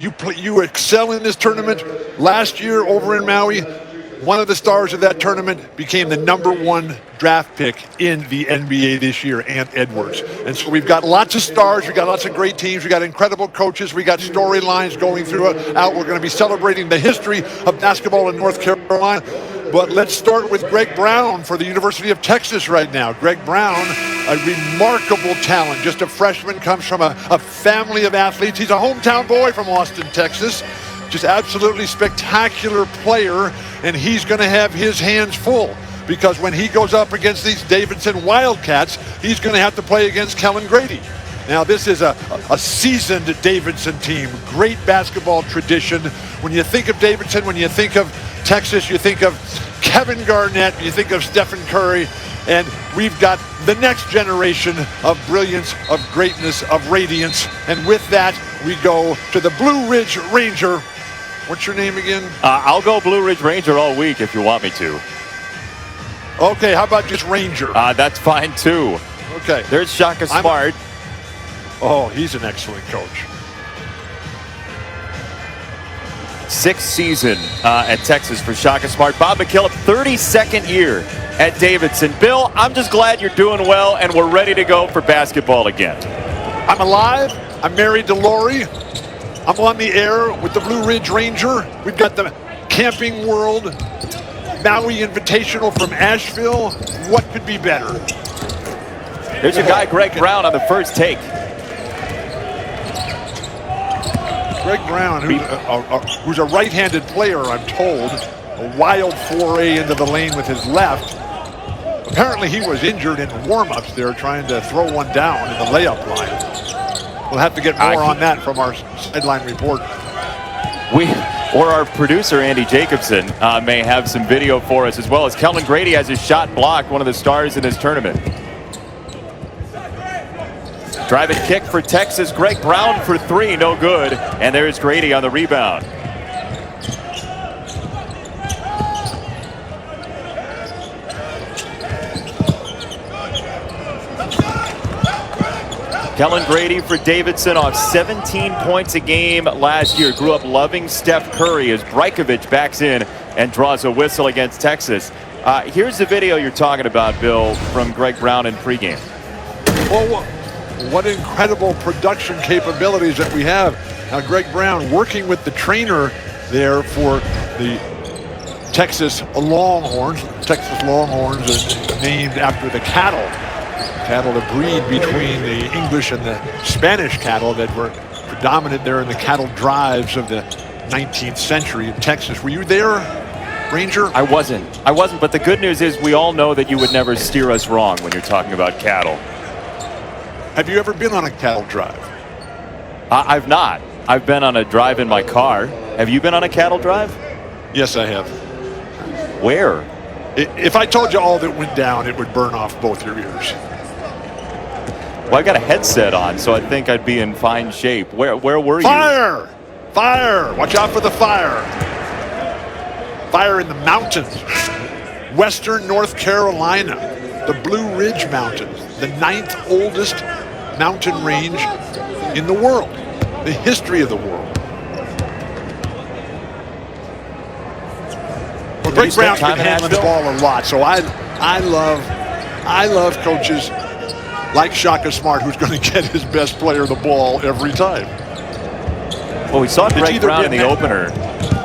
You excel in this tournament. Last year over in Maui, one of the stars of that tournament became the #1 draft pick in the NBA this year, Ant Edwards. And so we've got lots of stars. We've got lots of great teams. We've got incredible coaches. We got storylines going through it. We're going to be celebrating the history of basketball in North Carolina. But let's start with Greg Brown for the University of Texas right now. Greg Brown, a remarkable talent, just a freshman, comes from a family of athletes. He's a hometown boy from Austin, Texas. Just absolutely spectacular player, and he's going to have his hands full because when he goes up against these Davidson Wildcats, he's going to have to play against Kellen Grady. Now, this is a seasoned Davidson team, great basketball tradition. When you think of Davidson, when you think of Texas, you think of Kevin Garnett, you think of Stephen Curry, and we've got the next generation of brilliance, of greatness, of radiance. And with that, we go to the Blue Ridge Ranger. What's your name again? I'll go Blue Ridge Ranger all week if you want me to. Okay, how about just Ranger? That's fine too. Okay. There's Shaka Smart. Oh, he's an excellent coach. Sixth season at Texas for Shaka Smart. Bob McKillop, 32nd year at Davidson. Bill, I'm just glad you're doing well and we're ready to go for basketball again. I'm alive. I'm married to Lori. I'm on the air with the Blue Ridge Ranger. We've got the Camping World Maui Invitational from Asheville. What could be better? There's your guy, Greg Brown, on the first take. Greg Brown, who's a right-handed player, I'm told. A wild foray into the lane with his left. Apparently he was injured in warm-ups there trying to throw one down in the layup line. We'll have to get more on that from our sideline report. Or our producer, Andy Jacobson, may have some video for us, as well as Kellen Grady has his shot blocked, one of the stars in this tournament. Drive and kick for Texas. Greg Brown for three, no good. And there's Grady on the rebound. Kellen Grady for Davidson off 17 points a game last year. Grew up loving Steph Curry as Brajkovic backs in and draws a whistle against Texas. Here's the video you're talking about, Bill, from Greg Brown in pregame. Well, what incredible production capabilities that we have. Now, Greg Brown working with the trainer there for the Texas Longhorns. Texas Longhorns are named after the cattle. Cattle, a breed between the English and the Spanish cattle that were predominant there in the cattle drives of the 19th century in Texas. Were you there, Ranger? I wasn't, but the good news is we all know that you would never steer us wrong when you're talking about cattle. Have you ever been on a cattle drive? I've not. I've been on a drive in my car. Have you been on a cattle drive? Yes, I have. Where? If I told you all that went down, it would burn off both your ears. Well, I got a headset on, so I think I'd be in fine shape. Where were you? Fire! Fire! Watch out for the fire. Fire in the mountains. Western North Carolina. The Blue Ridge Mountains. The 9th oldest mountain range in the world. The history of the world. Well, Greg Brown's been handling the ball a lot, so I love coaches like Shaka Smart, who's going to get his best player the ball every time. Well, we saw Greg Brown in the opener.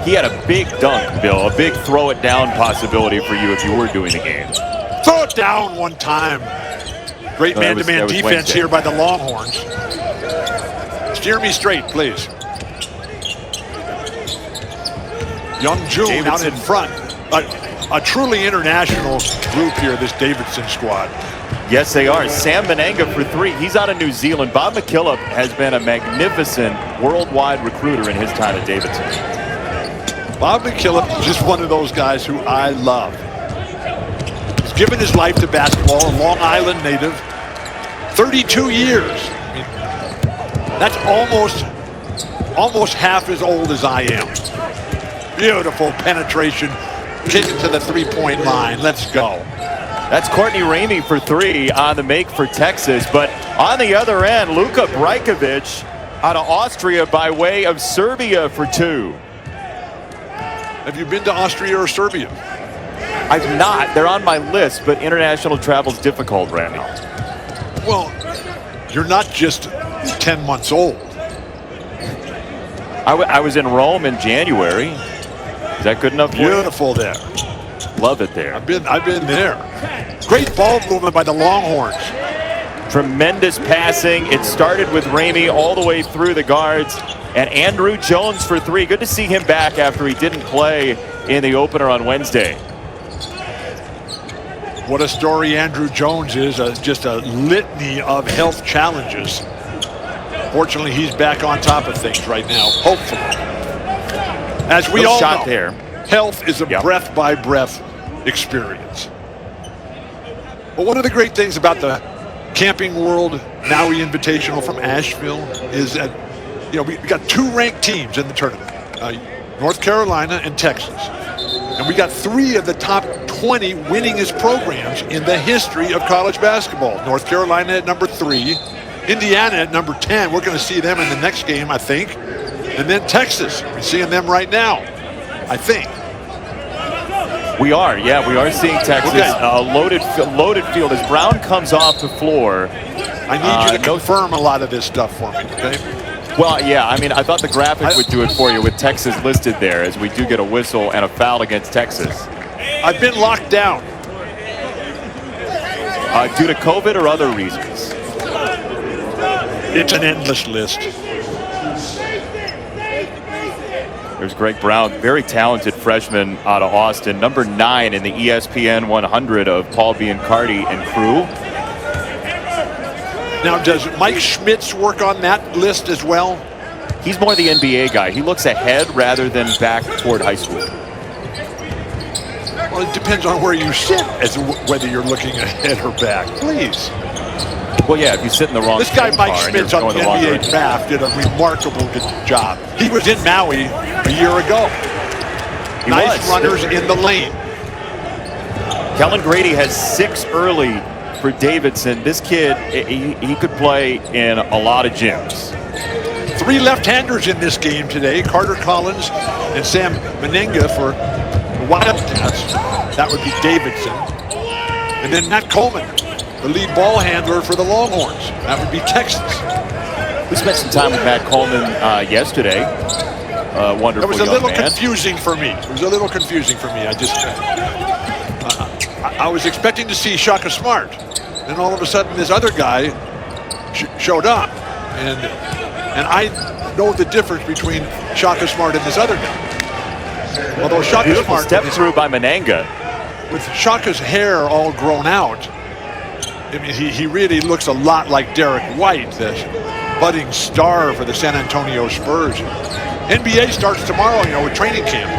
He had a big dunk, Bill, a big throw it down possibility for you if you were doing the game. Throw it down one time. Great man-to-man defense here by the Longhorns. Steer me straight, please. Young June out in front. A truly international group here, this Davidson squad. Yes, they are. Sam Menenga for three. He's out of New Zealand. Bob McKillop has been a magnificent worldwide recruiter in his time at Davidson. Bob McKillop is just one of those guys who I love. He's given his life to basketball, a Long Island native. 32 years. I mean, that's almost half as old as I am. Beautiful penetration. Kick it to the three-point line. Let's go. That's Courtney Ramey for three on the make for Texas. But on the other end, Luka Brajkovic out of Austria by way of Serbia for 2. Have you been to Austria or Serbia? I've not. They're on my list, but international travel's difficult right now. Well, you're not just 10 months old. I was in Rome in January. Is that good enough for you? Beautiful there. Love it there. I've been there. Great ball movement by the Longhorns. Tremendous passing. It started with Ramey all the way through the guards. And Andrew Jones for 3. Good to see him back after he didn't play in the opener on Wednesday. What a story Andrew Jones is. Just a litany of health challenges. Fortunately, he's back on top of things right now, hopefully. As we all know, there. Health is a breath-by-breath experience. But one of the great things about the Camping World Maui Invitational from Asheville is that we got 2 ranked teams in the tournament, North Carolina and Texas. And we got 3 of the top 20 winningest programs in the history of college basketball. North Carolina at number 3, Indiana at number 10. We're going to see them in the next game, I think. And then Texas, we're seeing them right now, I think. We are seeing Texas. Loaded field as Brown comes off the floor. I need you to confirm a lot of this stuff for me, okay? Well, yeah, I mean, I thought the graphic would do it for you with Texas listed there, as we do get a whistle and a foul against Texas. I've been locked down. Due to COVID or other reasons? It's an endless list. There's Greg Brown, very talented freshman out of Austin, number 9 in the ESPN 100 of Paul Biancardi and crew. Now, does Mike Schmitz work on that list as well? He's more the NBA guy. He looks ahead rather than back toward high school. Well, it depends on where you sit as to whether you're looking ahead or back. Please. Well, yeah, if you sit in the wrong This guy, Mike Schmitz, on the NBA draft, did a remarkable job. He was in Maui a year ago. Nice runners in the lane. Kellen Grady has 6 early for Davidson. This kid, he could play in a lot of gyms. 3 left-handers in this game today. Carter Collins and Sam Menenga for the Wildcats. That would be Davidson. And then Matt Coleman, the lead ball handler for the Longhorns. That would be Texas. We spent some time with Matt Coleman yesterday. Wonderful. It was a little confusing for me. I was expecting to see Shaka Smart, and all of a sudden this other guy showed up, and I know the difference between Shaka Smart and this other guy. Although Shaka Smart step through by Menenga, with Shaka's hair all grown out, I mean, he really looks a lot like Derek White, the budding star for the San Antonio Spurs. NBA starts tomorrow, with training camp.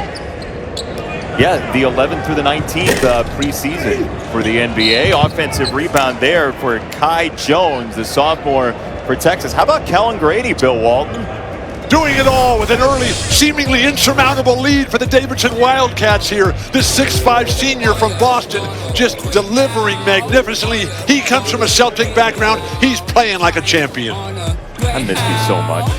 Yeah, the 11th through the 19th preseason for the NBA. Offensive rebound there for Kai Jones, the sophomore for Texas. How about Kellen Grady, Bill Walton? Doing it all with an early, seemingly insurmountable lead for the Davidson Wildcats here. This 6'5" senior from Boston just delivering magnificently. He comes from a Celtic background. He's playing like a champion. I miss you so much.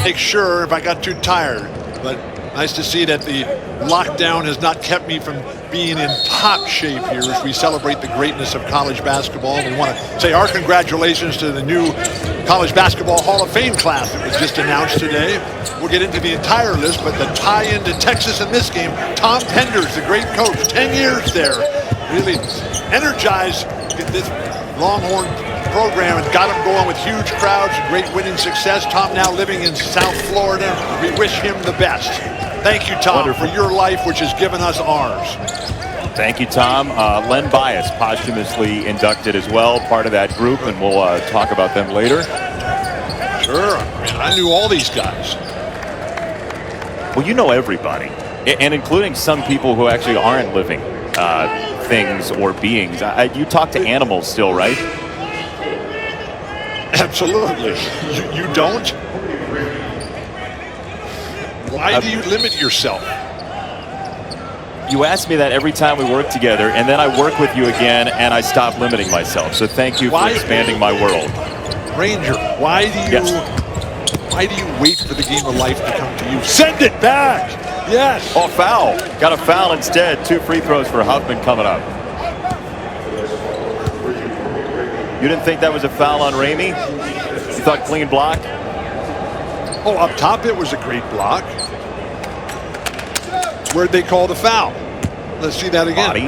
Make sure if I got too tired, but nice to see that the lockdown has not kept me from being in top shape here as we celebrate the greatness of college basketball. We want to say our congratulations to the new College Basketball Hall of Fame class that was just announced today. We'll get into the entire list, but the tie-in to Texas in this game, Tom Penders, the great coach, 10 years there, really energized this Longhorn program and got him going with huge crowds and great winning success. Tom now living in South Florida. We wish him the best. Thank you, Tom, for your life, which has given us ours. Thank you, Tom. Len Bias, posthumously inducted as well, part of that group, and we'll talk about them later. Sure. I knew all these guys. Well, you know everybody, and including some people who actually aren't living things or beings. You talk to animals still, right? Absolutely. You don't? Why do you limit yourself? You ask me that every time we work together, and then I work with you again, and I stop limiting myself. So thank you for expanding my world. Ranger, why do you wait for the game of life to come to you? Send it back! Yes! Oh, foul. Got a foul instead. 2 free throws for Huffman coming up. You didn't think that was a foul on Ramey? You thought clean block? Oh, up top it was a great block. Where'd they call the foul? Let's see that again. Body.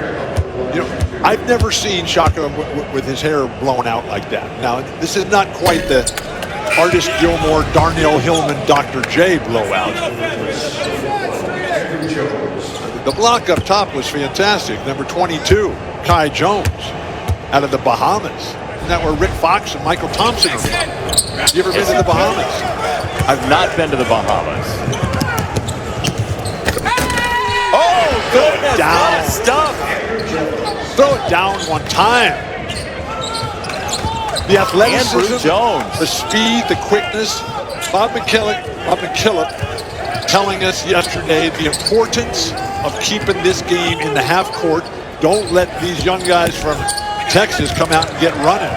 You know, I've never seen Shaka with his hair blown out like that. Now, this is not quite the Artist Gilmore, Darnell Hillman, Dr. J blowout. The block up top was fantastic. Number 22, Kai Jones, out of the Bahamas. Isn't that where Rick Fox and Michael Thompson are from? You ever been to the Bahamas? I've not been to the Bahamas. Oh, goodness. Down. Stuff. Throw it down one time. The athleticism, Andrew Jones, the speed, the quickness. Bob McKillop telling us yesterday the importance of keeping this game in the half court. Don't let these young guys from Texas come out and get running.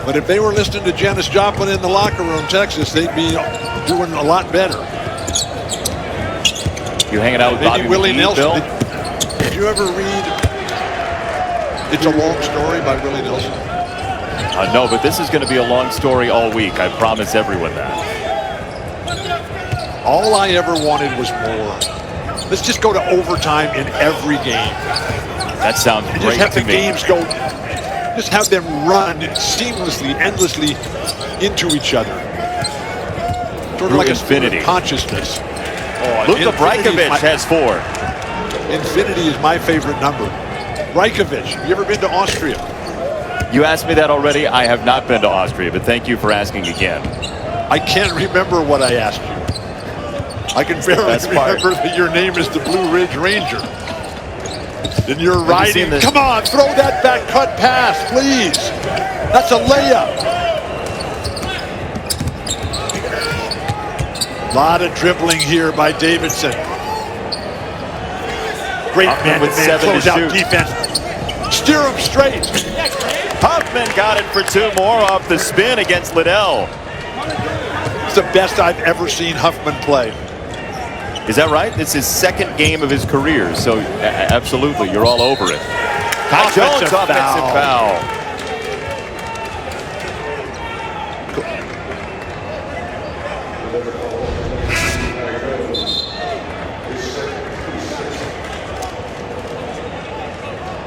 But if they were listening to Janis Joplin in the locker room, Texas, they'd be doing a lot better. You hanging out with Maybe Bobby Willie McGee, Nelson. Bill? Did you ever read It's a Long Story by Willie Nelson? No, but this is going to be a long story all week. I promise everyone that. All I ever wanted was more. Let's just go to overtime in every game. That sounds And great just have to the me. games go, just have them run seamlessly, endlessly into each other. Sort of like infinity. a consciousness. Luka Brajkovic has 4. Infinity is my favorite number. Brajkovic, you ever been to Austria? You asked me that already. I have not been to Austria, but thank you for asking again. I can't remember what I asked you. I can barely remember that your name is the Blue Ridge Ranger. And you're riding. Come on, throw that back cut pass, please. That's a layup. A lot of dribbling here by Davidson. Great man-to-man closeout defense. Steer him straight. Huffman got it for 2 more off the spin against Liddell. It's the best I've ever seen Huffman play. Is that right? It's his 2nd game of his career, so absolutely, you're all over it. Kai Jones, offensive foul.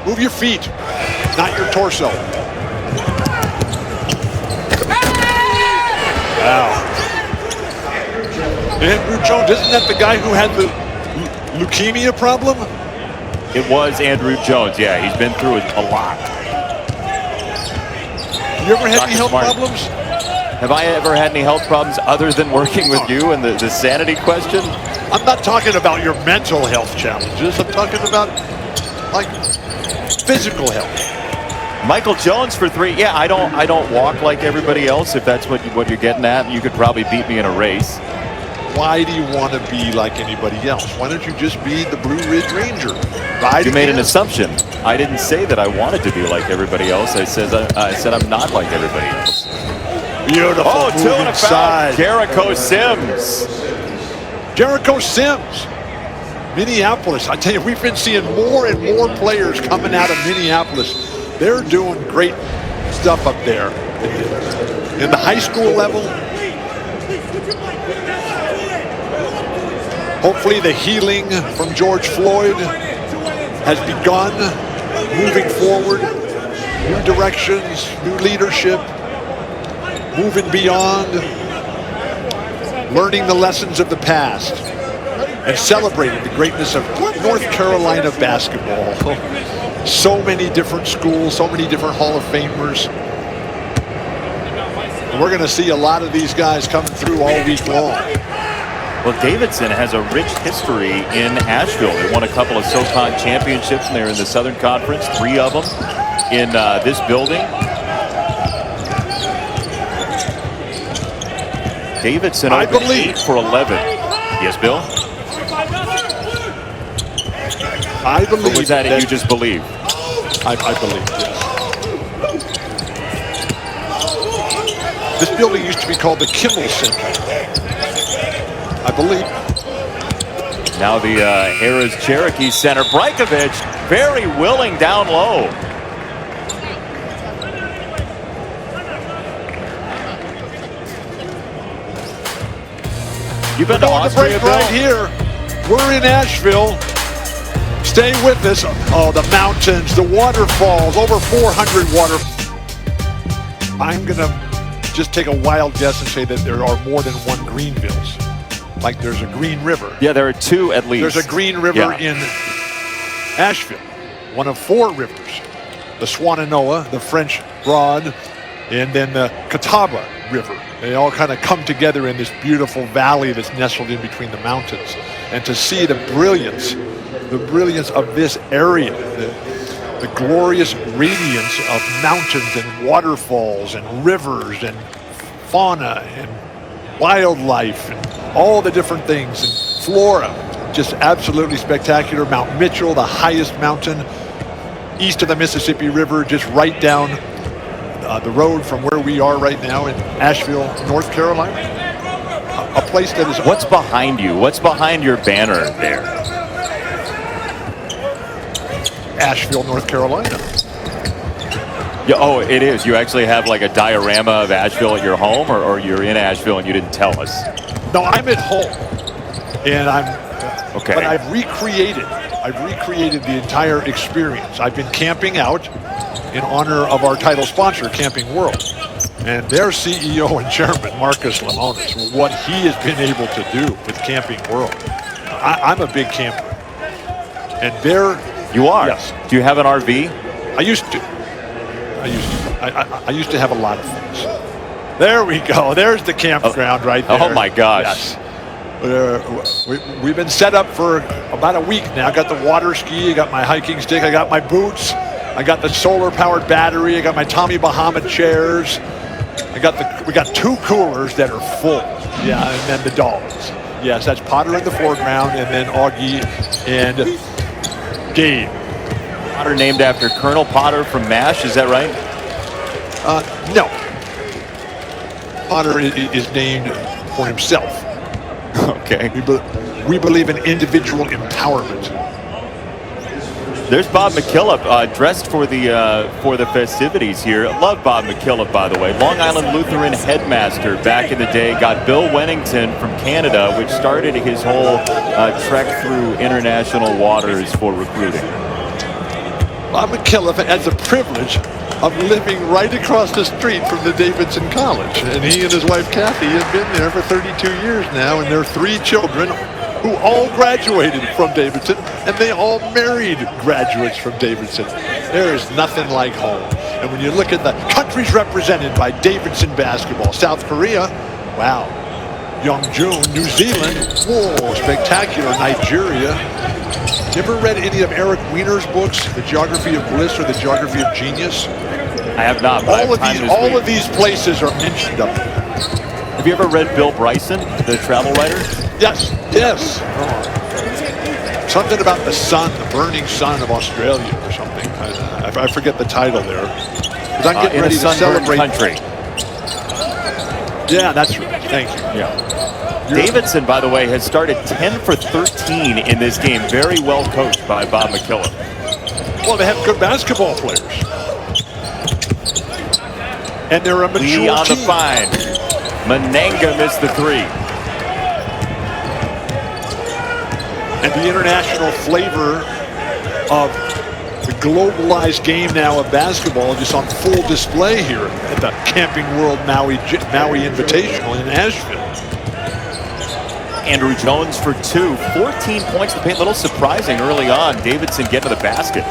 Move your feet, not your torso. Wow. Andrew Jones, isn't that the guy who had the leukemia problem? It was Andrew Jones. Yeah, he's been through it a lot. You ever had any health problems? Have I ever had any health problems other than working with you and the sanity question? I'm not talking about your mental health challenges. I'm talking about, like, physical health. Michael Jones for 3. Yeah, I don't walk like everybody else. If that's what you're getting at, you could probably beat me in a race. Why do you want to be like anybody else? Why don't you just be the Blue Ridge Ranger? You made an assumption. I didn't say that I wanted to be like everybody else. I said I'm not like everybody else. Beautiful. Oh, 2 and a foul. Jericho Sims. Jericho Sims. Minneapolis. I tell you, we've been seeing more and more players coming out of Minneapolis. They're doing great stuff up there. In the high school level, hopefully the healing from George Floyd has begun, moving forward, new directions, new leadership, moving beyond, learning the lessons of the past, and celebrating the greatness of North Carolina basketball. So many different schools, so many different Hall of Famers. And we're going to see a lot of these guys coming through all week long. Well, Davidson has a rich history in Asheville. They won a couple of SoCon championships, and they're in the Southern Conference, 3 of them in this building. Davidson, I believe, for 11. Yes, Bill? I believe. Or was that you just believe? I believe, yes. This building used to be called the Kimmel Center. I believe. Now the Harrah's Cherokee Center. Brajkovic very willing down low. You've been to Austria, Bill? Right here. We're in Asheville. Stay with us. Oh, the mountains, the waterfalls, over 400 waterfalls. I'm going to just take a wild guess and say that there are more than one Greenvilles. Like there's a Green River. Yeah, there are two at least. There's a Green River in Asheville, one of 4 rivers. The Swannanoa, the French Broad, and then the Catawba River. They all kind of come together in this beautiful valley that's nestled in between the mountains. And to see the brilliance of this area, the glorious radiance of mountains and waterfalls and rivers and fauna and wildlife and all the different things and flora, just absolutely spectacular. Mount Mitchell, the highest mountain east of the Mississippi River, just right down the road from where we are right now in Asheville, North Carolina. A place that is... What's behind you? What's behind your banner there? Asheville, North Carolina. Yeah, oh, it is. You actually have like a diorama of Asheville at your home, or you're in Asheville and you didn't tell us? No, I'm at home, and okay. But I've recreated the entire experience. I've been camping out in honor of our title sponsor, Camping World, and their CEO and chairman, Marcus Lemonis, what he has been able to do with Camping World. I'm a big camper, and there you are. Yes. Do you have an RV? I used to. I used to have a lot of things. There we go. There's the campground right there. Oh my gosh. Yes. We've been set up for about a week now. I got the water ski, I got my hiking stick, I got my boots, I got the solar powered battery, I got my Tommy Bahama chairs. We got 2 coolers that are full. Yeah, and then the dogs. Yes, that's Potter in the foreground, and then Augie and Gabe. Potter named after Colonel Potter from MASH, is that right? No. Potter is named for himself. Okay. We believe in individual empowerment. There's Bob McKillop dressed for the festivities here. Love Bob McKillop, by the way. Long Island Lutheran headmaster back in the day. Got Bill Wennington from Canada, which started his whole trek through international waters for recruiting. Bob McKillop has the privilege of living right across the street from the Davidson College. And he and his wife Kathy have been there for 32 years now, and their 3 children who all graduated from Davidson, and they all married graduates from Davidson. There is nothing like home. And when you look at the countries represented by Davidson basketball, South Korea, wow. Yeongjun, New Zealand, whoa, spectacular. Nigeria. You ever read any of Eric Weiner's books, The Geography of Bliss or The Geography of Genius? I have not. All of these places are mentioned up there. Have you ever read Bill Bryson, the travel writer? Yes, yes. Something about the sun, the burning sun of Australia or something. I forget the title there. But I'm getting ready to celebrate. Country. Yeah, that's right. Thank you. Yeah. Davidson, by the way, has started 10 for 13 in this game. Very well coached by Bob McKillop. Well, they have good basketball players. And they're a mature Lee on team. the find. Mananga missed the 3. And the international flavor of the globalized game now of basketball just on full display here at the Camping World Maui Invitational in Asheville. Andrew Jones for 2. 14 points to paint. A little surprising early on. Davidson getting to the basket.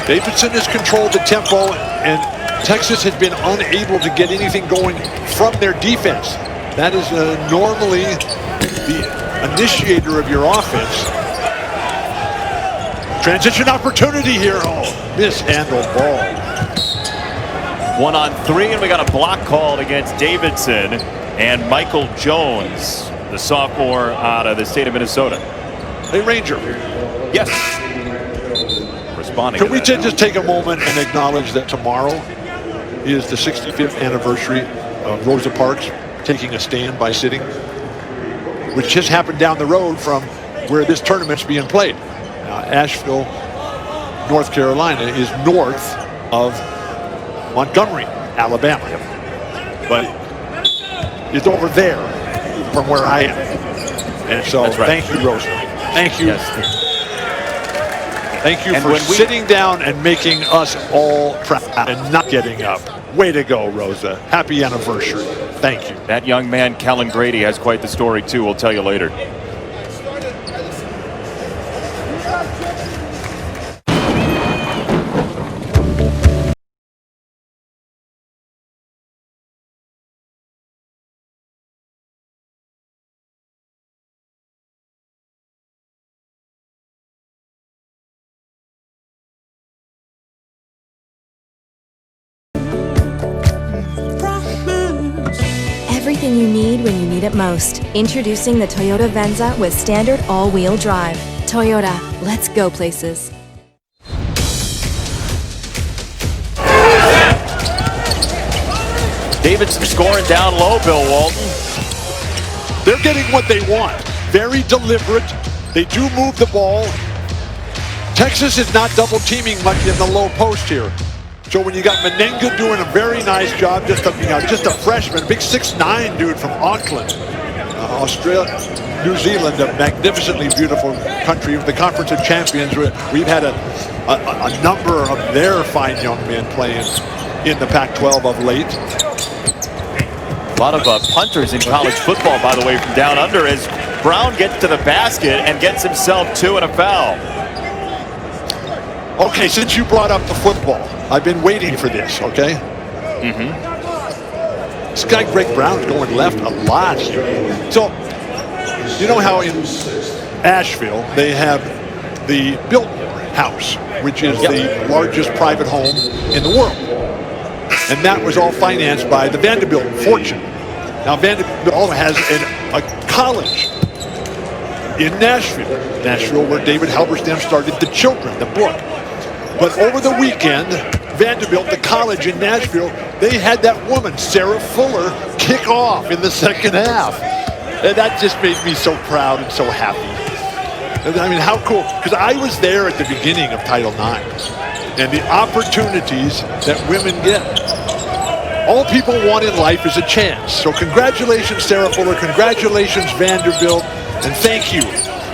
Davidson has controlled the tempo, and Texas has been unable to get anything going from their defense. That is normally the initiator of your offense. Transition opportunity here. Oh, mishandled ball. 1 on 3, and we got a block called against Davidson, and Michael Jones the sophomore out of the state of Minnesota. Hey, Ranger. Yes. Responding Can to we that. just take a moment and acknowledge that tomorrow is the 65th anniversary of Rosa Parks taking a stand by sitting, which just happened down the road from where this tournament's being played. Asheville, North Carolina is north of Montgomery, Alabama. But it's over there from where I am. And so thank you, Rosa. Thank you. Yes. Thank you for sitting down and making us all proud and not getting up. Way to go, Rosa. Happy anniversary. Thank you. That young man, Kellen Grady, has quite the story, too. We'll tell you later. Everything you need when you need it most. Introducing the Toyota Venza with standard all-wheel drive. Toyota, let's go places. Davidson scoring down low, Bill Walton. They're getting what they want. Very deliberate. They do move the ball. Texas is not double teaming much in the low post here. So when you got Menenga doing a very nice job, just a freshman, big 6'9" dude from Auckland, Australia, New Zealand, a magnificently beautiful country, the Conference of Champions. We've had a number of their fine young men playing in the Pac-12 of late. A lot of punters in college football, by the way, from down under, as Brown gets to the basket and gets himself 2 and a foul. Okay, since you brought up the football, I've been waiting for this, okay? This guy, Greg Brown's going left a lot here. So, you know how in Asheville, they have the Biltmore House, which is the largest private home in the world. And that was all financed by the Vanderbilt fortune. Now, Vanderbilt has a college in Nashville, where David Halberstam started The Children, the book. But over the weekend, Vanderbilt, the college in Nashville, they had that woman, Sarah Fuller, kick off in the second half. And that just made me so proud and so happy. I mean, how cool. Because I was there at the beginning of Title IX. And the opportunities that women get. All people want in life is a chance. So congratulations, Sarah Fuller. Congratulations, Vanderbilt. And thank you.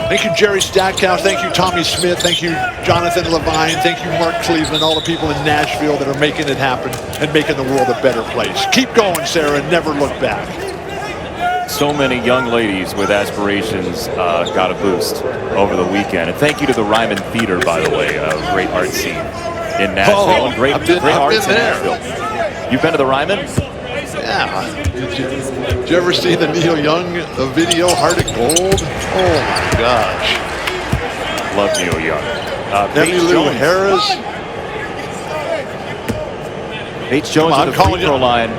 Thank you, Jerry Stackhouse. Thank you, Tommy Smith. Thank you, Jonathan Levine. Thank you, Mark Cleveland, all the people in Nashville that are making it happen and making the world a better place. Keep going, Sarah, and never look back. So many young ladies with aspirations got a boost over the weekend. And thank you to the Ryman Theater, by the way, a great art scene in Nashville. And great arts in Nashville. You've been to the Ryman? Yeah. Did you ever see the Neil Young video, Heart of Gold? Oh, my gosh. Love Neil Young. Emmylou Harris. Bates Jones on the free throw line.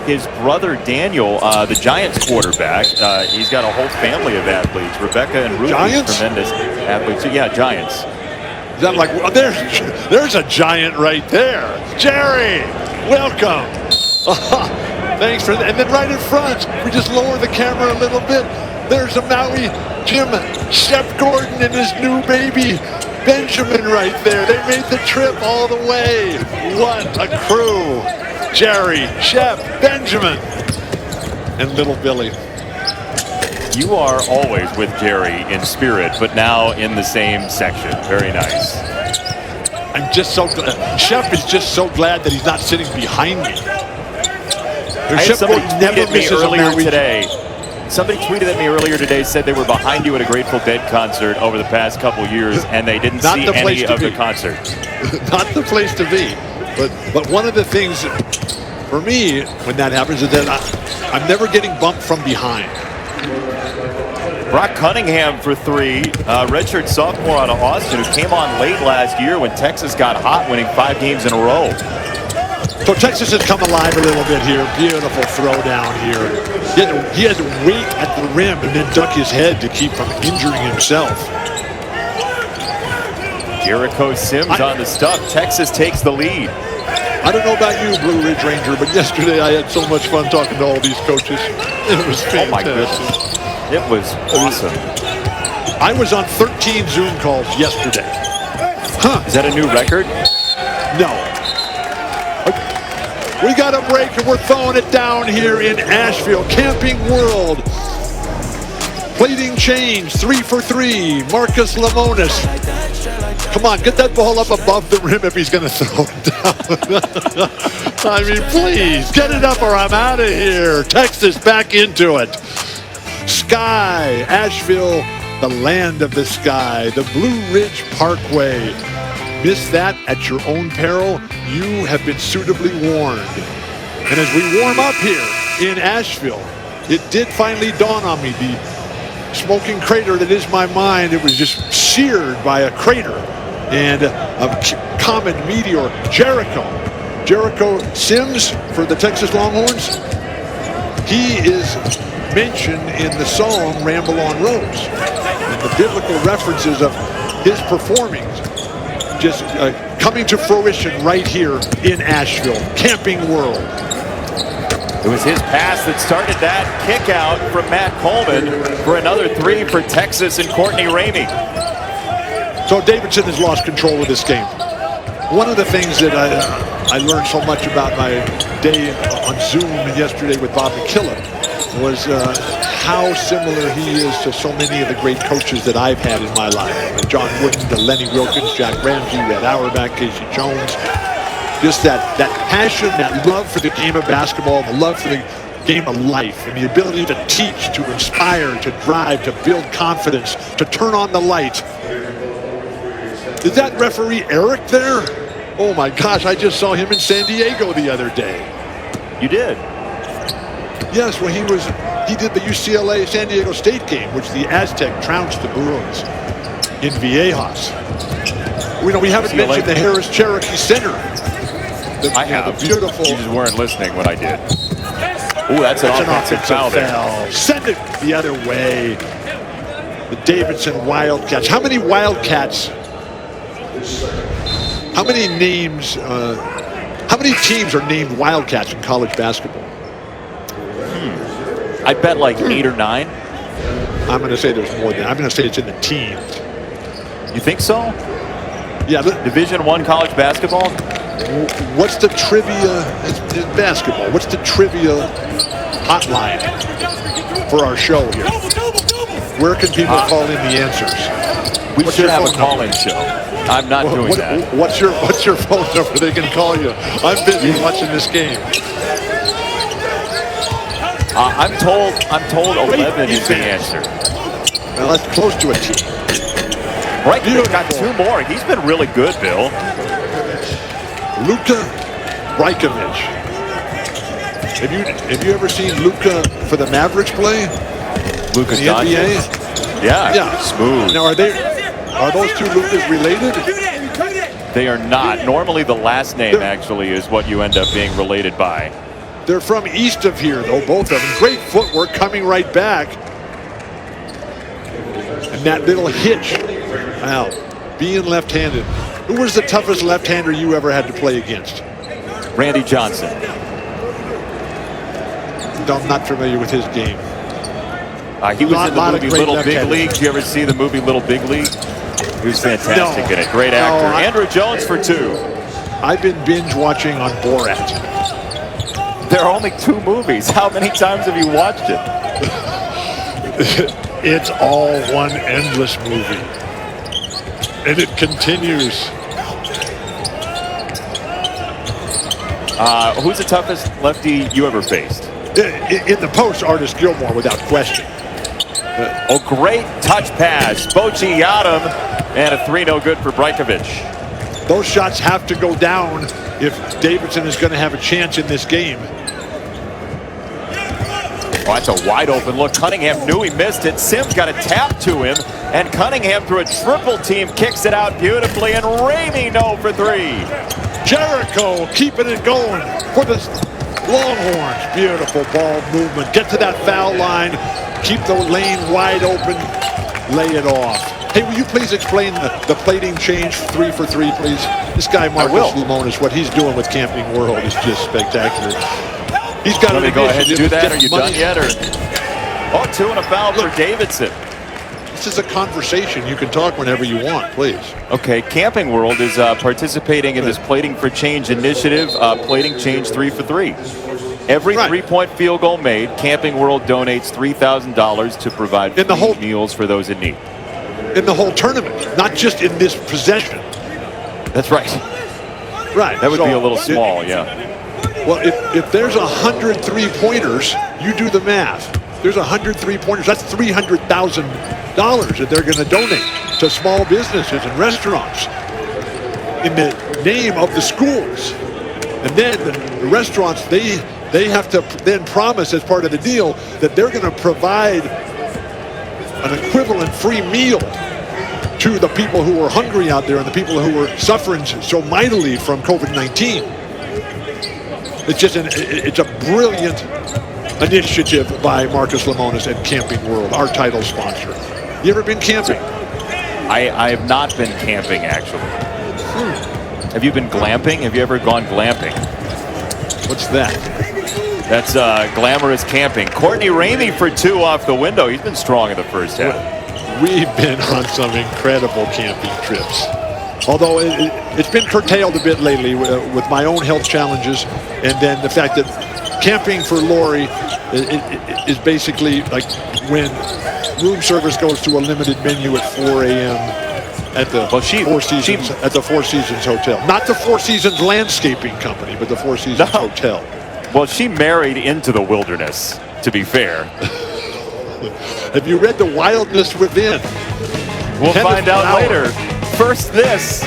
His brother Daniel, the Giants quarterback, he's got a whole family of athletes. Rebecca and Ruby, tremendous athletes. Yeah, Giants. Is that like, there's a giant right there. Jerry, welcome. Thanks for that. And then right in front, we just lower the camera a little bit. There's a Maui Jim, Shep Gordon and his new baby, Benjamin, right there. They made the trip all the way. What a crew. Jerry, Shep, Benjamin, and little Billy. You are always with Jerry in spirit, but now in the same section. Very nice. I'm just so glad. Shep is just so glad that he's not sitting behind me. Somebody tweeted me earlier today. Somebody tweeted at me earlier today, said they were behind you at a Grateful Dead concert over the past couple years, and they didn't see any of the concert. Not the place to be. But one of the things for me when that happens is that I'm never getting bumped from behind. Brock Cunningham for three, redshirt sophomore out of Austin, who came on late last year when Texas got hot, winning 5 games in a row. So Texas has come alive a little bit here. Beautiful throw down here. He had to wait at the rim and then duck his head to keep from injuring himself. Jericho Sims on the stuff. Texas takes the lead. I don't know about you, Blue Ridge Ranger, but yesterday I had so much fun talking to all these coaches. It was fantastic. Oh my goodness. It was awesome. I was on 13 Zoom calls yesterday. Huh. Is that a new record? No. We got a break and we're throwing it down here in Asheville. Camping World. Plating change, 3 for 3. Marcus Lemonis. Come on, get that ball up above the rim if he's going to throw it down. I mean, please, get it up or I'm out of here. Texas back into it. Sky, Asheville, the land of the sky, the Blue Ridge Parkway. Miss that at your own peril? You have been suitably warned. And as we warm up here in Asheville, it did finally dawn on me, the smoking crater that is my mind, it was just seared by a crater and a comet meteor. Jericho Sims for the Texas Longhorns. He is mentioned in the song Ramble on Rose. And the biblical references of his performing just coming to fruition right here in Asheville. Camping World. It was his pass that started that kick out from Matt Coleman for another 3 for Texas and Courtney Ramey. So Davidson has lost control of this game. One of the things that I learned so much about my day on Zoom yesterday with Bob McKillop was how similar he is to so many of the great coaches that I've had in my life. John Wooden, to Lenny Wilkins, Jack Ramsey, Red Auerbach, Casey Jones. Just that passion, that love for the game of basketball, the love for the game of life, and the ability to teach, to inspire, to drive, to build confidence, to turn on the light. Is that referee Eric there? Oh my gosh, I just saw him in San Diego the other day. You did? Yes, well he did the UCLA San Diego State game, which the Aztec trounced the Bruins in Viejas. We haven't mentioned the Harris Cherokee Center. I have. The beautiful. You just weren't listening when I did. Ooh, that's an offensive foul there. Send it the other way. The Davidson Wildcats. How many Wildcats? How many names? How many teams are named Wildcats in college basketball? I bet like 8 or 9. I'm going to say there's more than. I'm going to say it's in the teens. You think so? Yeah. Division I college basketball? What's the trivia? It's basketball. What's the trivia hotline for our show here? Where can people call in the answers? We should have a call-in show. I'm not doing that. What's your phone number? They can call you. I'm busy watching this game. I'm told 11 is the answer. Well, that's close to a T. Brajkovic got 2 more. He's been really good, Bill. Luka Brajkovic. Have you ever seen Luka for the Mavericks play? Luka in the NBA? Yeah. Smooth. Now are those two Lukas related? They are not. Normally the last name actually is what you end up being related by. They're from east of here though, both of them. Great footwork coming right back. And that little hitch. Wow. Being left-handed. Who was the toughest left-hander you ever had to play against? Randy Johnson. I'm not familiar with his game. He was in the movie Little Big League. Did you ever see the movie Little Big League? He was fantastic in it. Great actor. Andrew Jones for 2. I've been binge watching on Borat. There are only 2 movies. How many times have you watched it? It's all one endless movie. And it continues. Who's the toughest lefty you ever faced? In the post, Artis Gilmore, without question. Great touch pass. Bochy got him. And a 3 no good for Brajkovic. Those shots have to go down if Davidson is going to have a chance in this game. Oh, that's a wide open look. Cunningham knew he missed it. Sims got a tap to him. And Cunningham, through a triple team, kicks it out beautifully. And Ramey, no for 3. Jericho keeping it going for the Longhorns. Beautiful ball movement. Get to that foul line. Keep the lane wide open. Lay it off. Hey, will you please explain the plating change 3 for 3, please? This guy, Marcus Lemonis, what he's doing with Camping World is just spectacular. He's got Let me go ahead and do that. Are you done yet? Or 2 and a foul for Davidson. This is a conversation. You can talk whenever you want, please. Okay, Camping World is participating in this Plating for Change initiative. Plating change 3 for 3. Every 3-point field goal made, Camping World donates $3,000 to provide free meals for those in need. In the whole tournament, not just in this possession. That's right. Right. That would be a little small, yeah. Well, if there's 100 3-pointers, you do the math. There's 100 3-pointers. That's $300,000 that they're going to donate to small businesses and restaurants in the name of the schools. And then the restaurants, they have to then promise as part of the deal that they're going to provide an equivalent free meal to the people who are hungry out there and the people who are suffering so mightily from COVID-19. It's a brilliant initiative by Marcus Lemonis and Camping World, our title sponsor. You ever been camping? I have not been camping, actually. Have you been glamping? Have you ever gone glamping? What's that? That's glamorous camping. Courtney Ramey for 2 off the window. He's been strong in the first half. We've been on some incredible camping trips. Although it's been curtailed a bit lately with my own health challenges, and then the fact that camping for Lori is basically like when room service goes to a limited menu at 4 a.m. at the Four Seasons Hotel. Not the Four Seasons Landscaping Company, but the Four Seasons Hotel. Well, she married into the wilderness, to be fair. Have you read The Wildness Within? We'll find out later. First, this.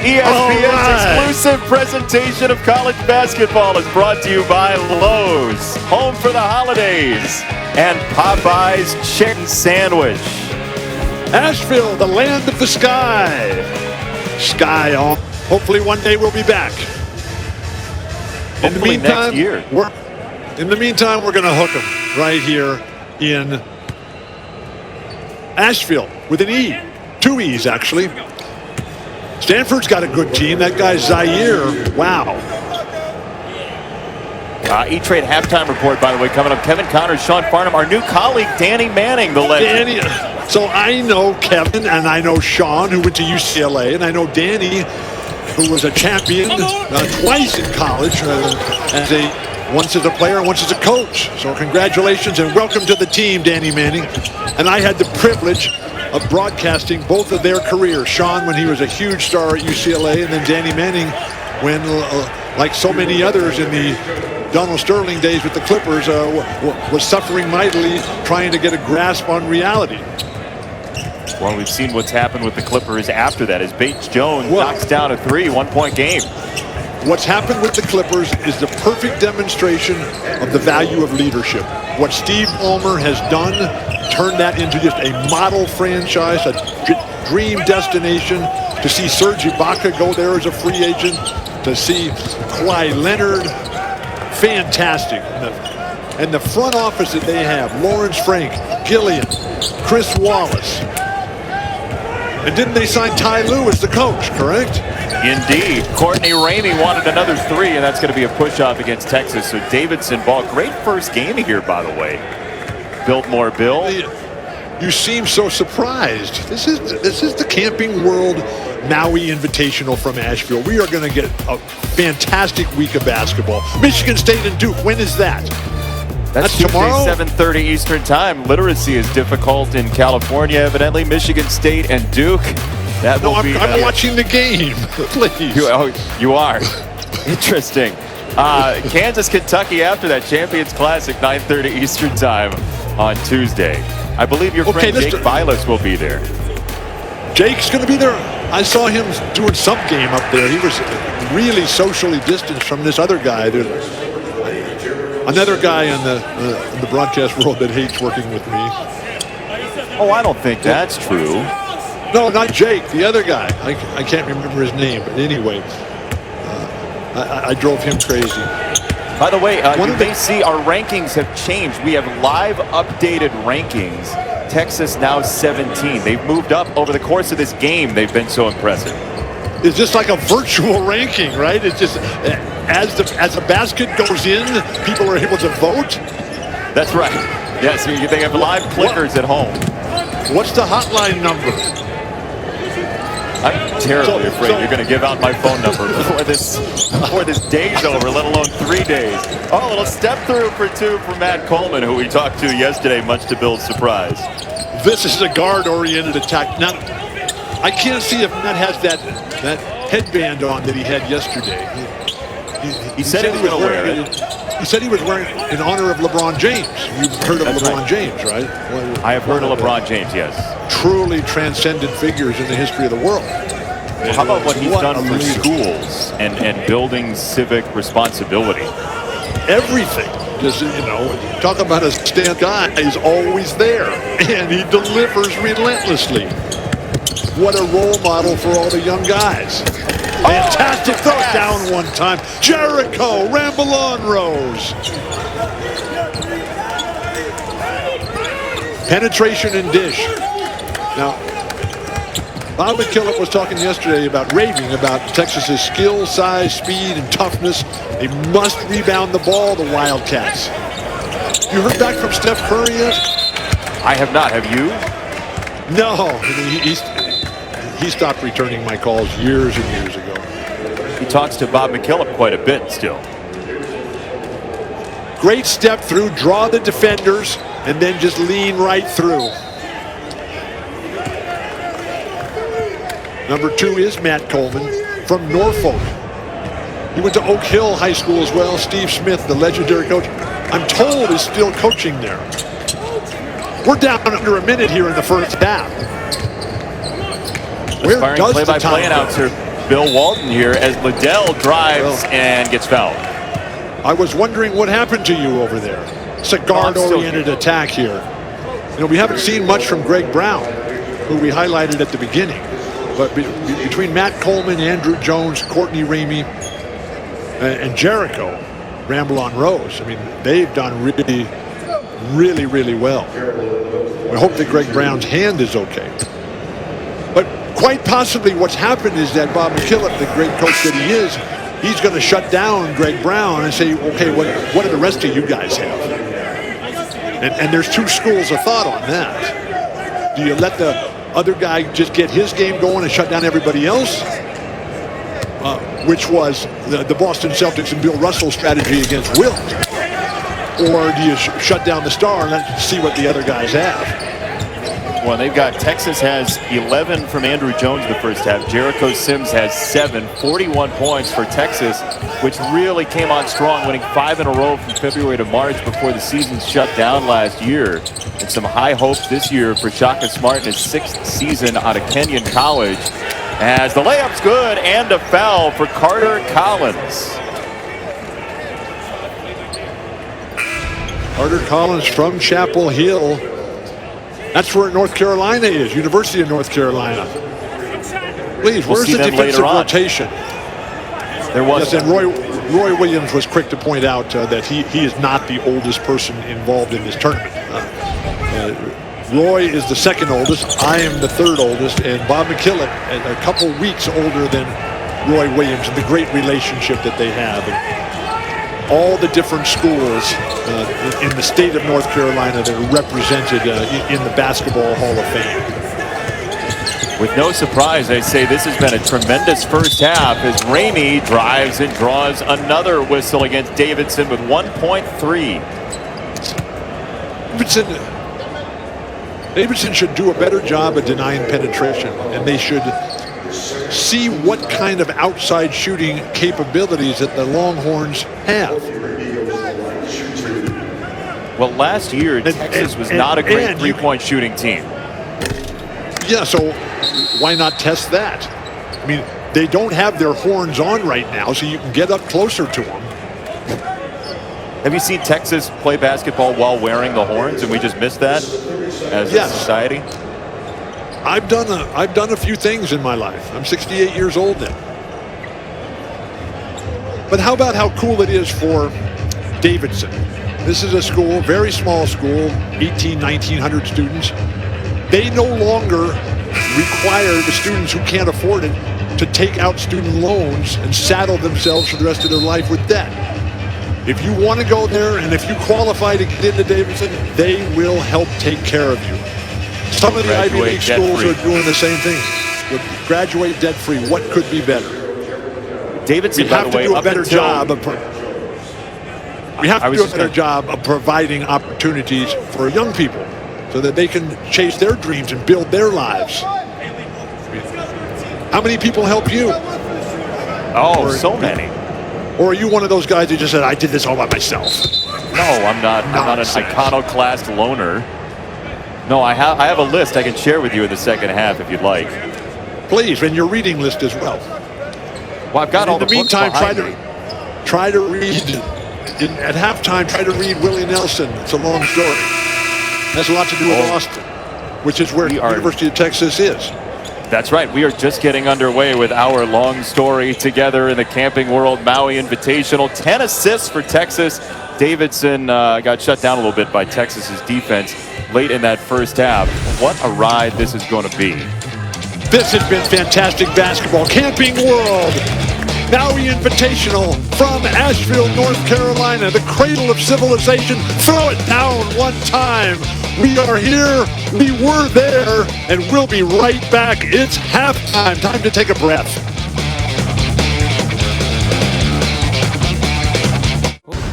ESPN's exclusive presentation of college basketball is brought to you by Lowe's, home for the holidays, and Popeye's chicken sandwich. Asheville, the land of the sky. Sky on. Hopefully one day we'll be back. In the meantime, next year. We're going to hook them right here in Asheville with an E. 2 E's, actually. Stanford's got a good team. That guy Zaire, wow. E-Trade halftime report, by the way, coming up. Kevin Connors, Sean Farnham, our new colleague, Danny Manning, the legend. So I know Kevin and I know Sean, who went to UCLA, and I know Danny, who was a champion twice in college, once as a player and once as a coach. So congratulations and welcome to the team, Danny Manning. And I had the privilege of broadcasting both of their careers. Sean, when he was a huge star at UCLA, and then Danny Manning, when, like so many others in the Donald Sterling days with the Clippers, was suffering mightily trying to get a grasp on reality. Well, we've seen what's happened with the Clippers after that as Bates Jones knocks down a 1-point game. What's happened with the Clippers is the perfect demonstration of the value of leadership. What Steve Ballmer has done, turned that into just a model franchise, a dream destination. To see Serge Ibaka go there as a free agent, to see Kawhi Leonard, fantastic. And the front office that they have, Lawrence Frank, Gillian, Chris Wallace. And didn't they sign Ty Lue as the coach, correct? Indeed. Courtney Ramey wanted another 3, and that's going to be a push-off against Texas. So Davidson ball. Great first game here, by the way. Biltmore Bill. You seem so surprised. This is the Camping World Maui Invitational from Asheville. We are going to get a fantastic week of basketball. Michigan State and Duke. When is that? That's tomorrow? 7:30 Eastern Time. Literacy is difficult in California, evidently. Michigan State and Duke. I'm watching the game. Please. You are. Interesting. Kansas, Kentucky after that. Champions Classic, 9:30 Eastern Time on Tuesday. I believe your friend Jake Vilas will be there. Jake's going to be there. I saw him doing some game up there. He was really socially distanced from this other guy. Another guy in the broadcast world that hates working with me. Oh, I don't think that's true. No, not Jake. The other guy. I can't remember his name. But anyway, I drove him crazy. By the way, you may see our rankings have changed. We have live updated rankings. Texas now 17. They've moved up over the course of this game. They've been so impressive. It's just like a virtual ranking, right? It's just as the basket goes in, people are able to vote. That's right. Yes, they have live clickers at home. What's the hotline number? I'm terribly afraid you're going to give out my phone number before this day's over, let alone 3 days. Oh, a little step through for 2 for Matt Coleman, who we talked to yesterday, much to Bill's surprise. This is a guard-oriented attack. Now, I can't see if Matt has that headband on that he had yesterday. He said he was going to wear it. He said he was wearing it in honor of LeBron James. You've heard of LeBron James, right? Well, I have heard of LeBron James, yes. Truly transcendent figures in the history of the world. Well, how about what he's done for schools and building civic responsibility? Everything. Just, talk about a stand guy. He's always there, and he delivers relentlessly. What a role model for all the young guys. Fantastic throw down one time. Jericho, ramble on, Rose. Penetration and dish. Now, Bob McKillop was talking yesterday raving about Texas's skill, size, speed, and toughness. They must rebound the ball, the Wildcats. You heard back from Steph Curry yet? I have not. Have you? No. He stopped returning my calls years and years ago. He talks to Bob McKillop quite a bit still. Great step through, draw the defenders, and then just lean right through. Number 2 is Matt Coleman from Norfolk. He went to Oak Hill High School as well. Steve Smith, the legendary coach, I'm told is still coaching there. We're down under a minute here in the first half. Aspiring play-by-play announcer Bill Walton here as Liddell drives and gets fouled. I was wondering what happened to you over there. It's a guard-oriented attack here. We haven't seen much from Greg Brown, who we highlighted at the beginning. But between Matt Coleman, Andrew Jones, Courtney Ramey, and Jericho, Ramble on Rose, they've done really, really well. We hope that Greg Brown's hand is okay. But quite possibly what's happened is that Bob McKillop, the great coach that he is, he's going to shut down Greg Brown and say, okay, what do the rest of you guys have? And there's 2 schools of thought on that. Do you let the other guy just get his game going and shut down everybody else? Which was the Boston Celtics and Bill Russell's strategy against Wilt. Or do you shut down the star and let's see what the other guys have? Well, they've got Texas has 11 from Andrew Jones in the first half. Jericho Sims has 7, 41 points for Texas, which really came on strong, winning 5 in a row from February to March before the season shut down last year. And some high hopes this year for Shaka Smart in his 6th season out of Kenyon College. As the layup's good and a foul for Carter Collins. Carter Collins from Chapel Hill. That's where North Carolina is, University of North Carolina. Please, where's the defensive rotation? There was. Yes, and Roy Williams was quick to point out that he is not the oldest person involved in this tournament. Roy is the 2nd oldest. I am the 3rd oldest, and Bob McKillop a couple weeks older than Roy Williams, and the great relationship that they have. And all the different schools in the state of North Carolina that are represented in the Basketball Hall of Fame. With no surprise, I say this has been a tremendous first half as Ramey drives and draws another whistle against Davidson with 1.3. Davidson should do a better job of denying penetration, and they should see what kind of outside shooting capabilities that the Longhorns have. Well, last year, Texas was not a great three-point shooting team. Yeah, so why not test that? They don't have their horns on right now, so you can get up closer to them. Have you seen Texas play basketball while wearing the horns, and we just missed that as a society? I've done a few things in my life. I'm 68 years old now. But how about how cool it is for Davidson? This is a school, very small school, 1,900 students. They no longer require the students who can't afford it to take out student loans and saddle themselves for the rest of their life with debt. If you want to go there and if you qualify to get into Davidson, they will help take care of you. Some of the Ivy League schools are doing the same thing. Graduate debt-free. What could be better? Davidson, we have to do a better job of providing opportunities for young people so that they can chase their dreams and build their lives. How many people help you? Oh, so many. Or are you one of those guys who just said, I did this all by myself? No, I'm not. I'm not an iconoclast loner. No, I have a list I can share with you in the second half if you'd like. Please, and your reading list as well. Well, I've got all the books meantime, try to read at halftime. Try to read Willie Nelson. It's a long story. Has a lot to do with Austin, which is where the University of Texas is. That's right. We are just getting underway with our long story together in the Camping World Maui Invitational. 10 assists for Texas. Davidson got shut down a little bit by Texas's defense late in that first half. What a ride this is going to be. This has been fantastic basketball. Camping World Maui Invitational from Asheville, North Carolina, the cradle of civilization. Throw it down one time. We are here, we were there, and we'll be right back. It's halftime. Time to take a breath.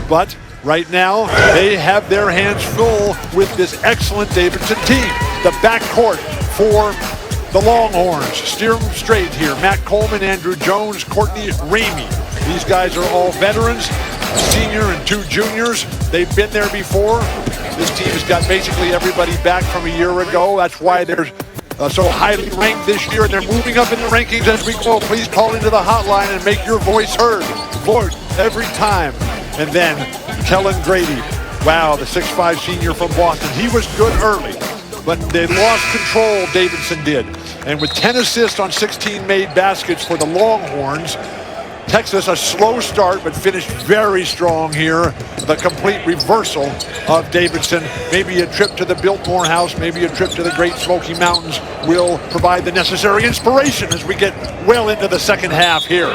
But right now, they have their hands full with this excellent Davidson team. The backcourt for the Longhorns. Steer them straight here. Matt Coleman, Andrew Jones, Courtney Ramey. These guys are all veterans, a senior and two juniors. They've been there before. This team has got basically everybody back from a year ago. That's why they're so highly ranked this year, and they're moving up in the rankings as we go. Please call into the hotline and make your voice heard. Vote every time. And then Kellen Grady. Wow, the 6'5 senior from Boston. He was good early, but they lost control, Davidson did. And with 10 assists on 16 made baskets for the Longhorns, Texas, a slow start, but finished very strong here. The complete reversal of Davidson. Maybe a trip to the Biltmore House, maybe a trip to the Great Smoky Mountains will provide the necessary inspiration as we get well into the second half here.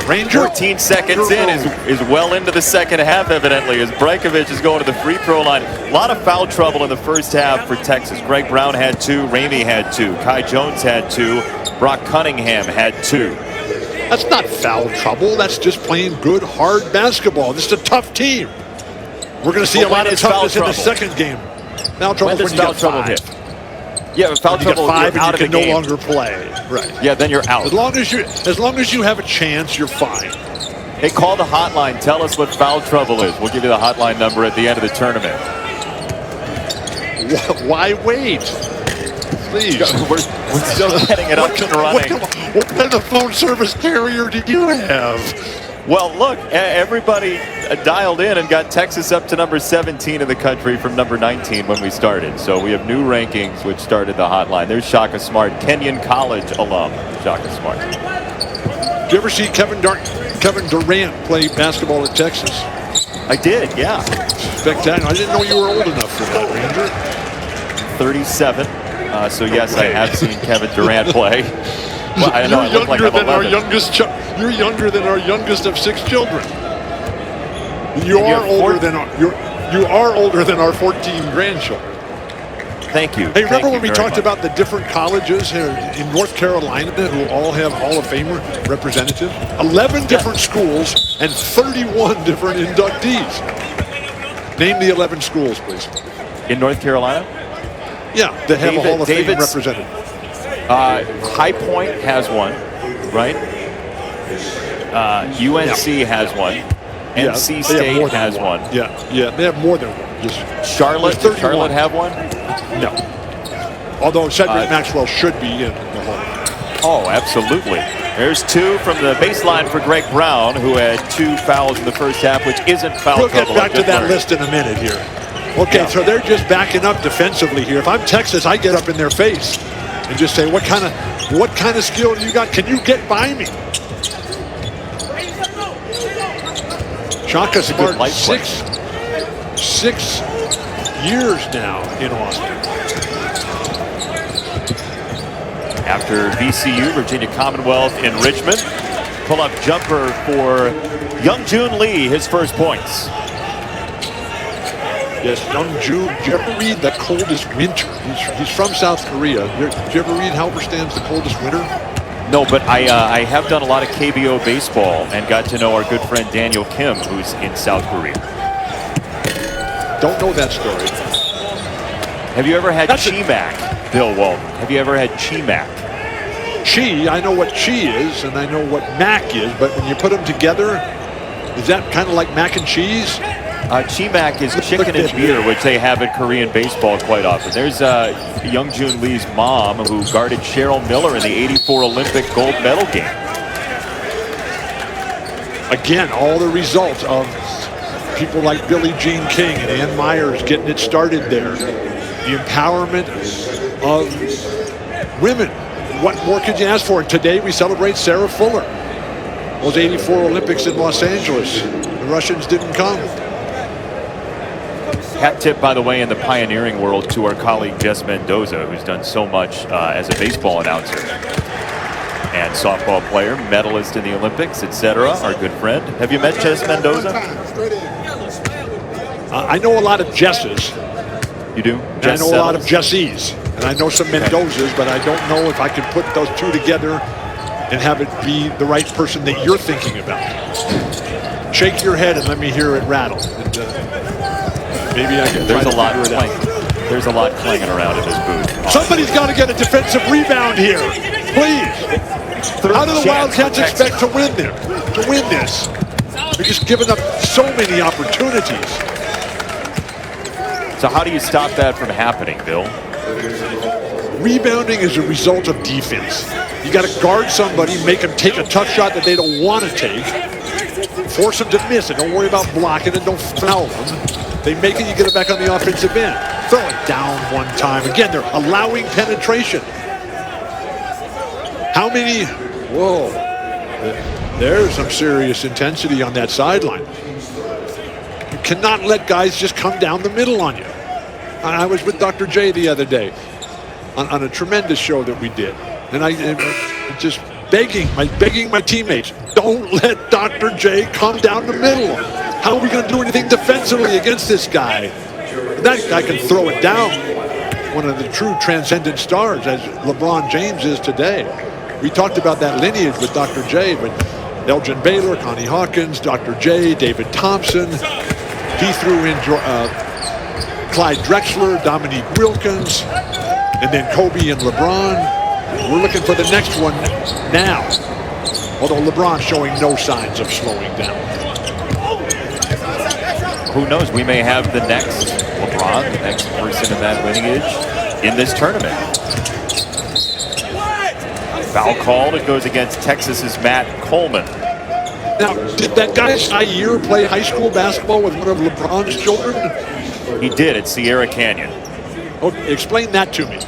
Ranger, 14 seconds in is well into the second half, evidently, as Brajkovic is going to the free throw line. A lot of foul trouble in the first half for Texas. Greg Brown had 2, Ramey had 2, Kai Jones had 2, Brock Cunningham had 2. That's not foul trouble. That's just playing good, hard basketball. This is a tough team. We're going to see a lot of toughness in the second game. Foul trouble when you get 5. Yeah, foul trouble, you get 5 out and you of the can game. no longer play. Right. Yeah, then you're out. As long as you have a chance, you're fine. Hey, call the hotline. Tell us what foul trouble is. We'll give you the hotline number at the end of the tournament. Why wait? Please. We're still getting it up and running. What kind of phone service carrier do you have? Well, look, everybody dialed in and got Texas up to number 17 in the country from number 19 when we started. So we have new rankings, which started the hotline. There's Shaka Smart, Kenyon College alum, Shaka Smart. Did you ever see Kevin Durant play basketball at Texas? I did, yeah. Spectacular. I didn't know you were old enough for that, Ranger. 37. So yes, I have seen Kevin Durant play. Well, I know I look like I'm 11. You're younger than our youngest of 6 children. You are older than our 14 grandchildren. Thank you. Hey, remember when we talked about the different colleges here in North Carolina who all have Hall of Famer representatives? 11 different schools and 31 different inductees. Name the 11 schools, please. In North Carolina? Yeah, that have a Hall of Fame representative. High Point has one, right? UNC has one. NC State has one. Yeah, they have more than one. Charlotte, does Charlotte have one? No. Although Cedric Maxwell should be in the Hall. Oh, absolutely. There's 2 from the baseline for Greg Brown, who had 2 fouls in the first half, which isn't foul trouble. We'll get back to that list in a minute here. Okay, so they're just backing up defensively here. If I'm Texas, I get up in their face and just say, what kind of skill do you got? Can you get by me? Shaka It's a good Smart, life play. six years now in Austin. After VCU, Virginia Commonwealth in Richmond. Pull-up jumper for Young Joon Lee, his first points. Yes, Young Joon. Did you ever read The Coldest Winter? He's from South Korea. Did you ever read Halberstam's The Coldest Winter? No, but I have done a lot of KBO baseball and got to know our good friend Daniel Kim, who's in South Korea. Don't know that story. Have you ever had chimac, Bill Walton? Have you ever had chimac? Chi, I know what chi is, and I know what mac is, but when you put them together, is that kind of like mac and cheese? Chimac is chicken and beer, which they have in Korean baseball quite often. There's Young Joon Lee's mom, who guarded Cheryl Miller in the '84 Olympic gold medal game. Again, all the results of people like Billie Jean King and Ann Myers getting it started there. The empowerment of women. What more could you ask for? Today we celebrate Sarah Fuller. Those '84 Olympics in Los Angeles. The Russians didn't come. Hat tip, by the way, in the pioneering world to our colleague Jess Mendoza, who's done so much as a baseball announcer and softball player, medalist in the Olympics, etc. Our good friend. Have you met Jess Mendoza? I know a lot of Jesses. You do? And I know a lot of Jessies. And I know some Mendozas, but I don't know if I can put those two together and have it be the right person that you're thinking about. Shake your head and let me hear it rattle. And, maybe I can. There's a lot clanging. There's a lot clanging around in this booth. Somebody's got to get a defensive rebound here, please. How do the Wildcats expect to win them? To win this? They're just giving up so many opportunities. So how do you stop that from happening, Bill? Rebounding is a result of defense. You got to guard somebody, make them take a tough shot that they don't want to take, force them to miss it. Don't worry about blocking it. Don't foul them. They make it, you get it back on the offensive end. Throw it down one time. Again, they're allowing penetration. How many? Whoa. There's some serious intensity on that sideline. You cannot let guys just come down the middle on you. I was with Dr. J the other day on a tremendous show that we did. And I just begging my teammates, don't let Dr. J come down the middle. How are we going to do anything defensively against this guy? That guy can throw it down. One of the true transcendent stars, as LeBron James is today. We talked about that lineage with Dr. J, but Elgin Baylor, Connie Hawkins, Dr. J, David Thompson. He threw in Clyde Drexler, Dominique Wilkins, and then Kobe and LeBron. We're looking for the next one now. Although LeBron's showing no signs of slowing down. Who knows? We may have the next LeBron, the next person in that lineage in this tournament. Foul called. It goes against Texas's Matt Coleman. Now, did that guy Zaire play high school basketball with one of LeBron's children? He did at Sierra Canyon. Oh, explain that to me.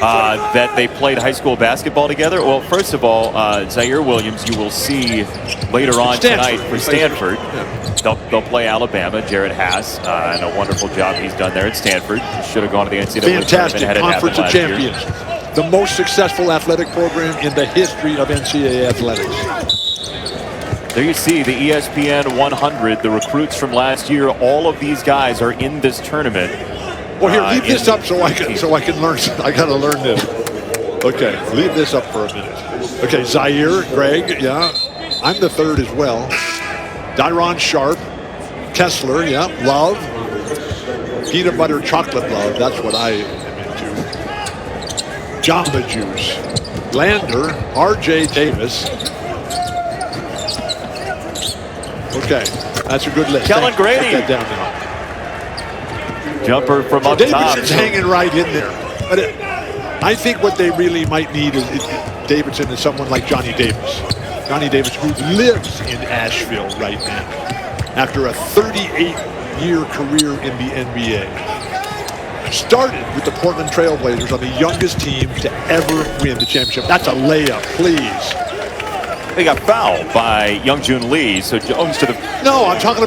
That they played high school basketball together? Well, first of all, Zaire Williams, you will see later on tonight for Stanford. Yeah. They'll play Alabama. Jared Haas, and a wonderful job he's done there at Stanford. Should have gone to the NCAA Fantastic tournament. Conference of Champions. The most successful athletic program in the history of NCAA athletics. There you see the ESPN 100, the recruits from last year. All of these guys are in this tournament. Well, here, leave this up so I can learn. I got to learn this. Okay, leave this up for a minute. Okay, Zaire, Greg, yeah. I'm the third as well. Dyron Sharp, Kessler, yeah. Love, peanut butter chocolate love. That's what I am into. Jamba Juice, Lander, R.J. Davis. Okay, that's a good list. Kellen Grady. Put that down now. Jumper from up top. Davidson's hanging right in there. But I think what they really might need is Davidson is someone like Johnny Davis. Johnny Davis, who lives in Asheville right now after a 38-year career in the NBA. Started with the Portland Trailblazers on the youngest team to ever win the championship. That's a layup, please. They got fouled by Youngjun Lee, so Jones to the... No, I'm talking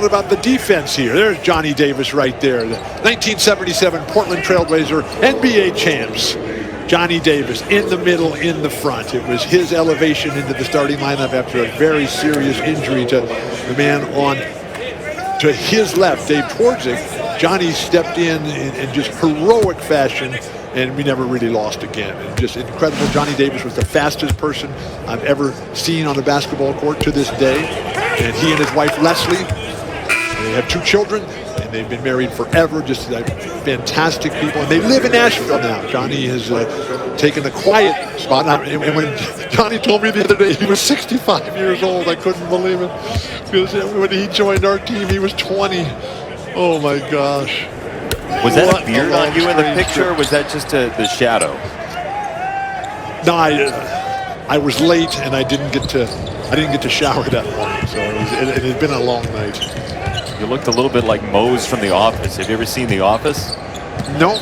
about the defense here. There's Johnny Davis right there, the 1977 Portland Trailblazer NBA champs. Johnny Davis in the middle, in the front. It was his elevation into the starting lineup after a very serious injury to the man on to his left, Dave Twardzik. Johnny stepped in just heroic fashion, and we never really lost again. And just incredible. Johnny Davis was the fastest person I've ever seen on the basketball court to this day. And he and his wife, Leslie, they have 2 children, and they've been married forever. Just fantastic people. And they live in Asheville now. Johnny has taken a quiet spot. And when Johnny told me the other day he was 65 years old, I couldn't believe it. Because when he joined our team, he was 20. Oh, my gosh. Was that a beard on you in the picture, or was that just the shadow? No, I was late and I didn't get to shower that morning, so it had been a long night. You looked a little bit like Mose from The Office. Have you ever seen The Office? No,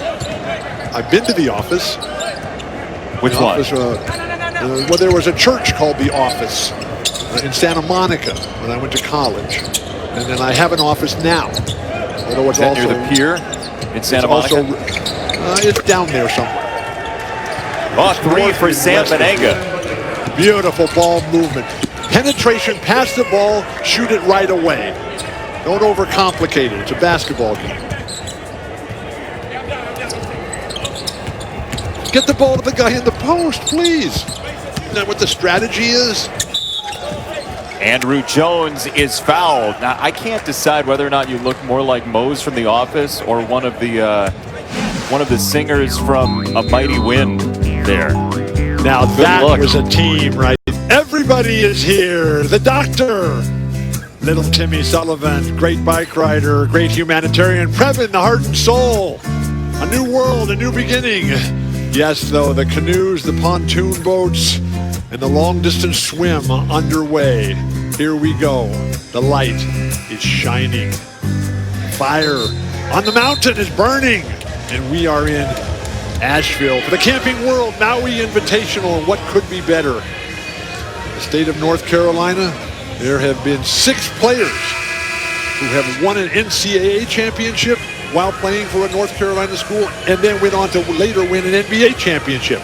I've been to The Office. Which one? Well, there was a church called The Office in Santa Monica when I went to college, and then I have an office now. Although it's also near the pier in Santa Monica. It's down there somewhere. Oh, 3 for Sam Benega. Beautiful ball movement. Penetration, pass the ball, shoot it right away. Don't overcomplicate it. It's a basketball game. Get the ball to the guy in the post, please. Isn't that what the strategy is? Andrew Jones is fouled. Now, I can't decide whether or not you look more like Mose from The Office or one of the singers from A Mighty Wind there. Now that was a team, right? Everybody is here. The doctor, little Timmy Sullivan, great bike rider, great humanitarian. Previn, the heart and soul. A new world, a new beginning. Yes, though, the canoes, the pontoon boats, and the long-distance swim underway. Here we go. The light is shining. Fire on the mountain is burning. And we are in Asheville for the Camping World Maui Invitational. And what could be better? The state of North Carolina, there have been 6 players who have won an NcaaA championship while playing for a North Carolina school, and then went on to later win an NBA championship.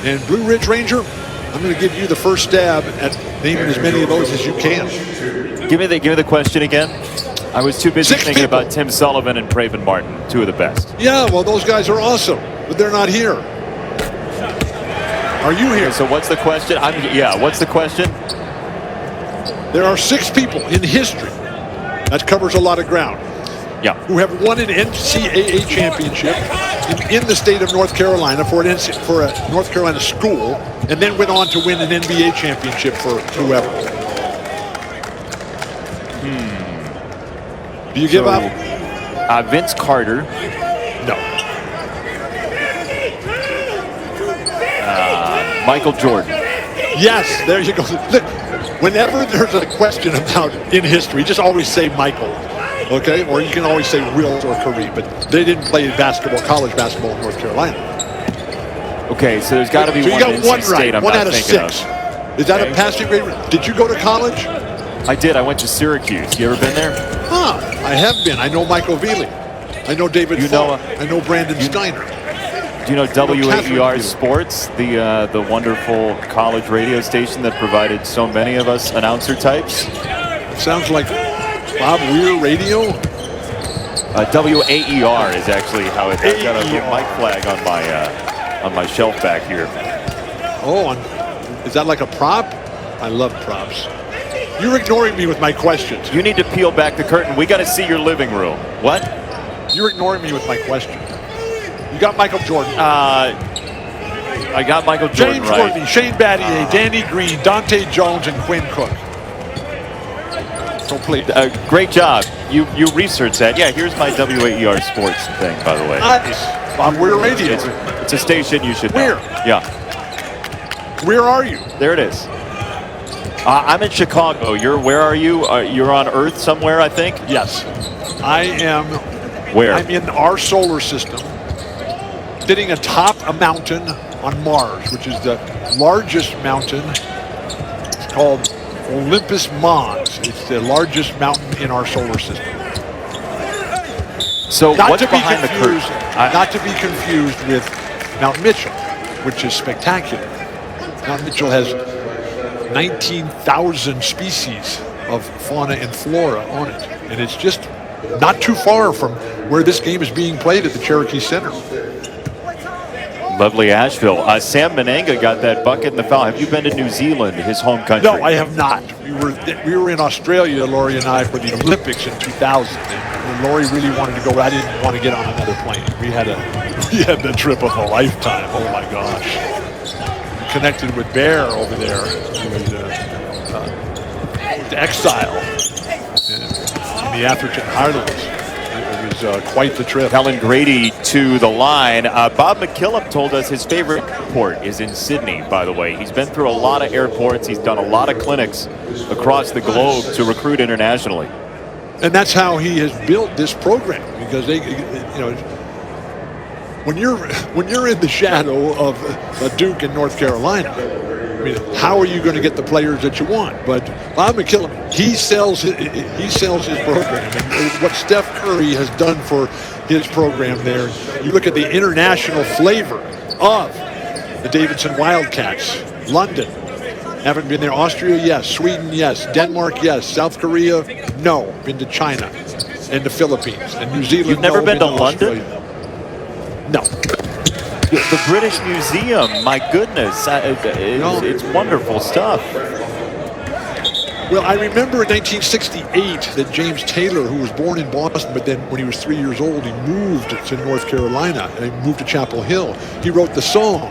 And Blue Ridge Ranger, I'm going to give you the first stab at naming as many of those as you can. Give me the question again. I was too busy 6 thinking people. about Tim Sullivan and Praven Martin, 2 of the best. Yeah, well, those guys are awesome, but they're not here. Are you here? So what's the question? What's the question? There are 6 people in history, that covers a lot of ground, Yeah. who have won an NcaaA championship in the state of North Carolina for a North Carolina school, and then went on to win an NBA championship for whoever. Do you give up? Vince Carter. No. Michael Jordan. Yes, there you go. Look, whenever there's a question about in history, just always say Michael, okay? Or you can always say Wilt or Kareem, but they didn't play college basketball in North Carolina. Okay, so there's got to be so one you got NC one State right, I'm one not out of thinking 6. of. Is that a passing grade? Did you go to college? I did. I went to Syracuse. You ever been there? Huh, I have been. I know Michael Veely. I know David Falk. I know Brandon Steiner. Do you know WAER Catherine Sports, the wonderful college radio station that provided so many of us announcer types? Sounds like Bob Weir Radio. WAER is actually how it. I've got a little mic flag on my shelf back here. Oh, is that like a prop? I love props. You're ignoring me with my questions. You need to peel back the curtain. We got to see your living room. What? You're ignoring me with my question. You got Michael Jordan. I got Michael Jordan James right. Worthy, Shane Battier, Danny Green, Dante Jones, and Quinn Cook. Complete. Great job. You researched that. Yeah, here's my WAER Sports thing, by the way. Nice. On Weir Radio. It's a station you should know. Where? Yeah. Where are you? There it is. I'm in Chicago. Where are you? You're on Earth somewhere, I think? Yes. I am. Where? I'm in our solar system, sitting atop a mountain on Mars, which is the largest mountain called Olympus Mons. It's the largest mountain in our solar system. So Not what's to be behind the curtain? confused, not to be confused with Mount Mitchell, which is spectacular. Mount Mitchell has 19,000 species of fauna and flora on it, and it's just not too far from where this game is being played at the Cherokee Center. Lovely Asheville. Sam Menenga got that bucket in the foul. Have you been to New Zealand, his home country? No, I have not. We were in Australia, Lori and I, for the Olympics in 2000, and Lori really wanted to go. I didn't want to get on another plane. We had the trip of a lifetime. Oh my gosh! Connected with Bear over there, to exile in the African highlands. It was quite the trip. Helen Grady to the line. Bob McKillop told us his favorite airport is in Sydney, by the way. He's been through a lot of airports. He's done a lot of clinics across the globe to recruit internationally. And that's how he has built this program, because when you're in the shadow of Duke in North Carolina, I mean, how are you going to get the players that you want? But Bob McKillop, he sells his program, and what Steph Curry has done for his program there. You look at the international flavor of the Davidson Wildcats. London, haven't been there. Austria, yes. Sweden, yes. Denmark, yes. South Korea, no. Been to China and the Philippines and New Zealand. You've never been to Australia. London? No. The British Museum, my goodness, it's wonderful stuff. Well, I remember in 1968 that James Taylor, who was born in Boston, but then when he was 3 years old, he moved to North Carolina, and he moved to Chapel Hill. He wrote the song,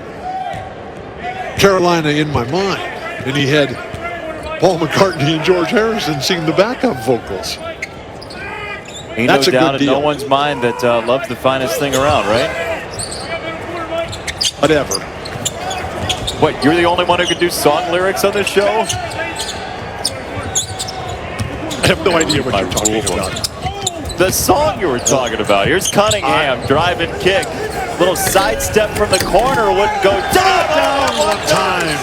Carolina in My Mind, and he had Paul McCartney and George Harrison sing the backup vocals. Ain't That's no a doubt good in no deal. one's mind that love's the finest thing around, right? Whatever. What, you're the only one who can do song lyrics on this show? I have no idea what you're talking about. The song you were talking about. Here's Cunningham, drive and kick. Little sidestep from the corner, wouldn't go down One time.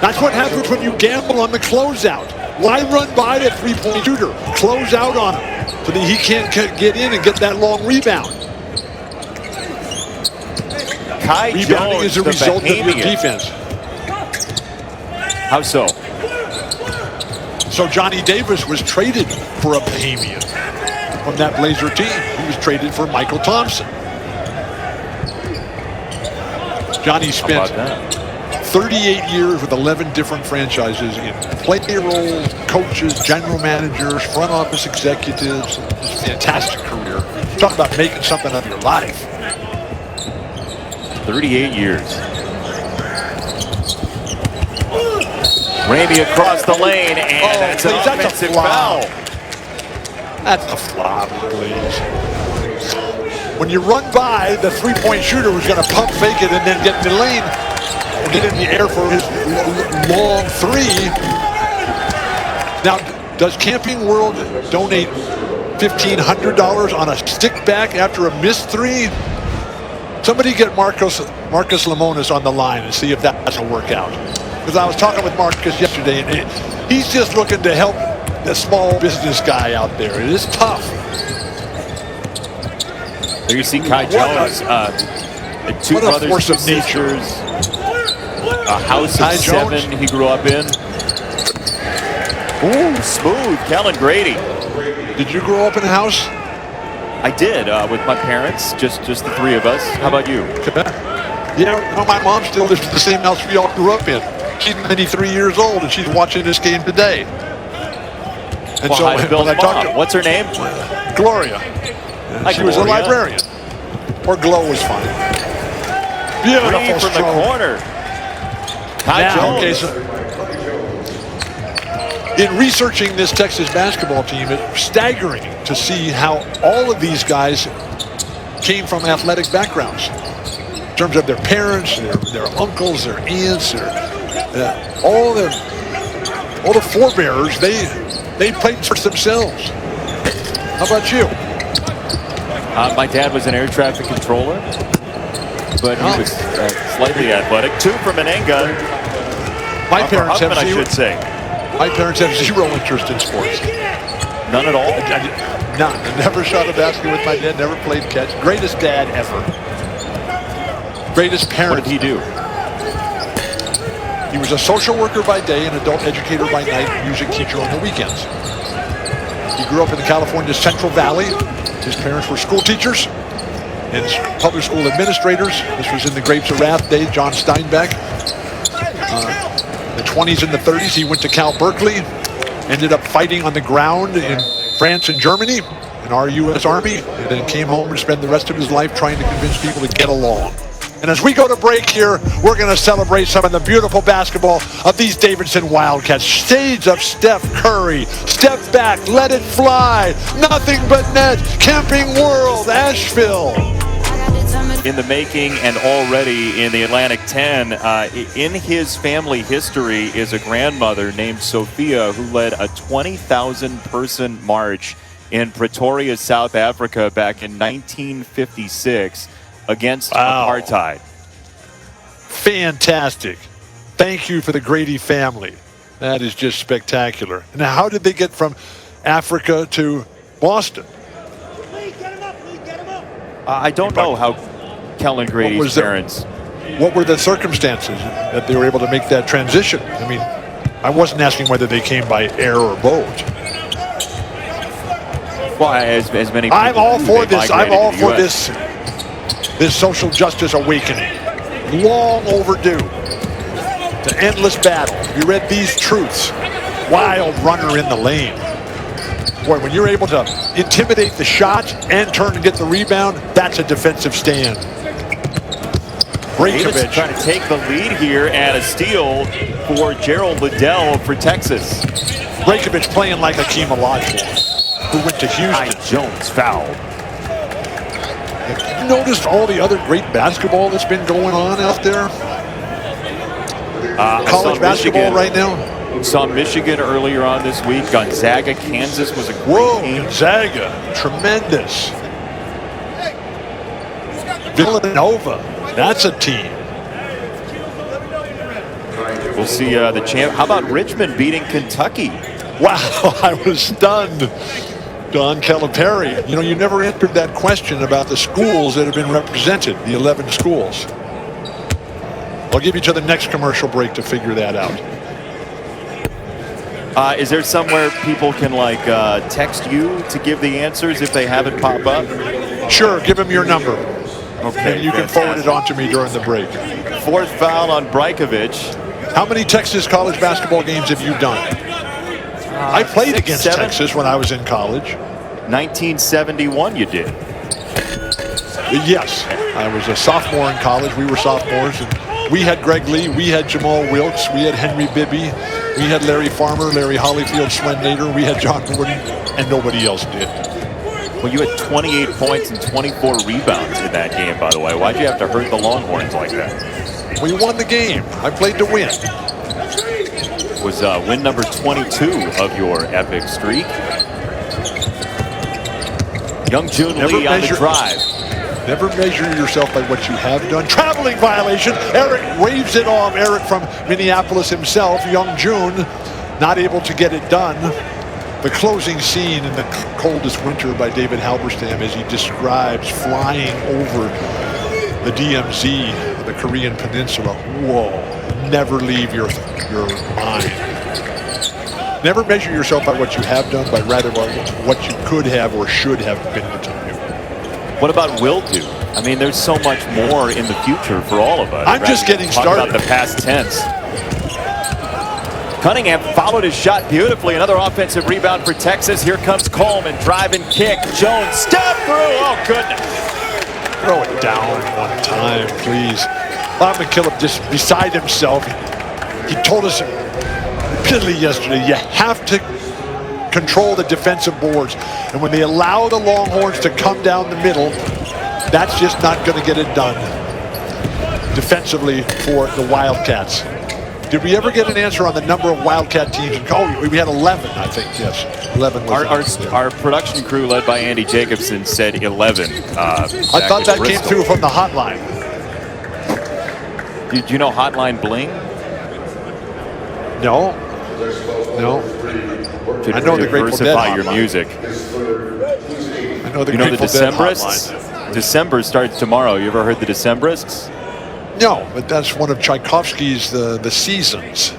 That's what happens when you gamble on the closeout. Why run by that three-point shooter? Close out on him so that he can't get in and get that long rebound. Kai Rebounding Jones, is a the result of your Bahamian. defense. How so? So Johnny Davis was traded for a Bahamian from that Blazer team. He was traded for Michael Thompson. Johnny spent 38 years with 11 different franchises in payroll, coaches, general managers, front office executives. It's a fantastic career. Talk about making something of your life. 38 years. Ramey across the lane, and that's an please, offensive foul. foul. That's a flop, please. When you run by, the three-point shooter was going to pump fake it and then get in the lane or get in the air for his long three. Now, does Camping World donate $1,500 on a stick back after a missed three? Somebody get Marcus Lemonis on the line and see if that doesn't work out. Because I was talking with Marcus yesterday, and he's just looking to help the small business guy out there. It is tough. There you see Kai Jones, two what a brothers, force two of nature. sisters, a house of Kai seven Jones. he grew up in. Ooh, smooth, Kellen Grady. Did you grow up in a house? I did, with my parents, just the three of us. How about you? Yeah, no, my mom still lives in the same house we all grew up in. She's 93 years old, and she's watching this game today. And Well, hi to Bill's mom. What's her name? Gloria. Hi, She was a Gloria. librarian. Or Glow was fine. Green Beautiful from the stroke. corner. Kai Now, okay, Jones. so in researching this Texas basketball team, it's staggering to see how all of these guys came from athletic backgrounds. In terms of their parents, their uncles, their aunts, all the forebearers, they played for themselves. How about you? My dad was an air traffic controller, but he was slightly athletic. Two from Menenga. My parents have husband, I zero. should say. My parents have zero interest in sports. None at all? None. I never shot a basket with my dad, never played catch. Greatest dad ever. Greatest parent. What did he do? He was a social worker by day, an adult educator by night, music teacher on the weekends. He grew up in the California Central Valley. His parents were school teachers and public school administrators. This was in the Grapes of Wrath days, John Steinbeck. The 20s and the 30s, he went to Cal Berkeley, ended up fighting on the ground in France and Germany in our U.S. Army, and then came home to spend the rest of his life trying to convince people to get along. And as we go to break here, we're going to celebrate some of the beautiful basketball of these Davidson Wildcats. Shades of Steph Curry. Step back, let it fly. Nothing but net. Camping World, Asheville. In the making and already in the Atlantic 10, in his family history is a grandmother named Sophia who led a 20,000-person march in Pretoria, South Africa back in 1956 against apartheid. Fantastic. Thank you for the Grady family. That is just spectacular. Now, how did they get from Africa to Boston? I don't know how Kellen Grady's parents... What were the circumstances that they were able to make that transition? I mean, I wasn't asking whether they came by air or boat. Well, as many people I'm all for this. I'm all for US. this social justice awakening. Long overdue. It's an endless battle. You read these truths. Wild runner in the lane. Boy, when you're able to intimidate the shot and turn and get the rebound, that's a defensive stand. Davidson trying to take the lead here, and a steal for Gerald Liddell for Texas. Breakovich playing like Akeem Olajuwon, who went to Houston. Jones fouled. Have you noticed all the other great basketball that's been going on out there? College basketball right now? Saw Michigan earlier on this week. Gonzaga, Kansas was a great game. Gonzaga, tremendous. Villanova, that's a team. We'll see the champ. How about Richmond beating Kentucky? Wow, I was stunned. Don Calipari. You know, you never answered that question about the schools that have been represented, the 11 schools. I'll give you to the next commercial break to figure that out. Is there somewhere people can text you to give the answers if they haven't pop up? Sure, give them your number. Okay, and you can forward it on to me during the break. Fourth foul on Brajkovic. How many Texas college basketball games have you done? I played against Texas when I was in college. 1971 you did. Yes, I was a sophomore in college. We were sophomores, and we had Greg Lee, we had Jamal Wilkes, we had Henry Bibby, we had Larry Farmer, Larry Holyfield, Swen Nader, we had John Gordon, and nobody else did. Well, you had 28 points and 24 rebounds in that game, by the way. Why'd you have to hurt the Longhorns like that? We won the game. I played to win. Was win number 22 of your epic streak. Young June Lee on the drive. Never measure yourself by what you have done. Traveling violation. Eric waves it off. Eric from Minneapolis himself. Young June not able to get it done. The closing scene in the coldest winter by David Halberstam as he describes flying over the DMZ, the Korean Peninsula. Whoa, never leave your mind. Never measure yourself by what you have done, but rather by what you could have or should have been able to do. What about will do? I mean, there's so much more in the future for all of us. I'm just getting started. Talk about the past tense. Cunningham followed his shot beautifully. Another offensive rebound for Texas. Here comes Coleman, drive and kick. Jones, step through. Oh, goodness. Throw it down one time, please. Bob McKillop just beside himself. He told us repeatedly yesterday, you have to control the defensive boards. And when they allow the Longhorns to come down the middle, that's just not going to get it done defensively for the Wildcats. Did we ever get an answer on the number of Wildcat teams? Oh, we had 11, I think, yes. 11 was our production crew, led by Andy Jacobson, said 11. I thought that came through from the hotline. Do you know Hotline Bling? No. No. To I know the Grateful Dead diversify your hotline. music. I know the You know the Grateful Dead Decemberists? hotline. December starts tomorrow. You ever heard the Decemberists? No, but that's one of Tchaikovsky's the Seasons.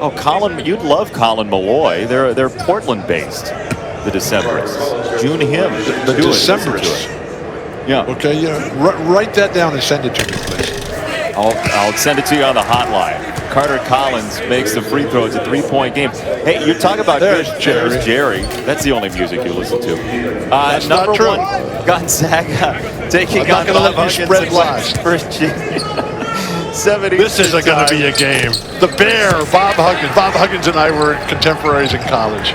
Oh, Colin, you'd love Colin Malloy. They're Portland-based, the Decemberists. June hymn. The Do it. Listen to Decemberists. it. Yeah. Okay, yeah. Write that down and send it to me, please. I'll send it to you on the hotline. Carter Collins makes the free throw. It's a 3-point game. Hey, you're talking about There's good. Jerry. There's Jerry. That's the only music you listen to. That's number not true. 1, Gonzaga taking I'm not on gonna let Bob you Huggins spread in lies. West Virginia. 70. This isn't going to be a game. The Bear, Bob Huggins. Bob Huggins and I were contemporaries in college.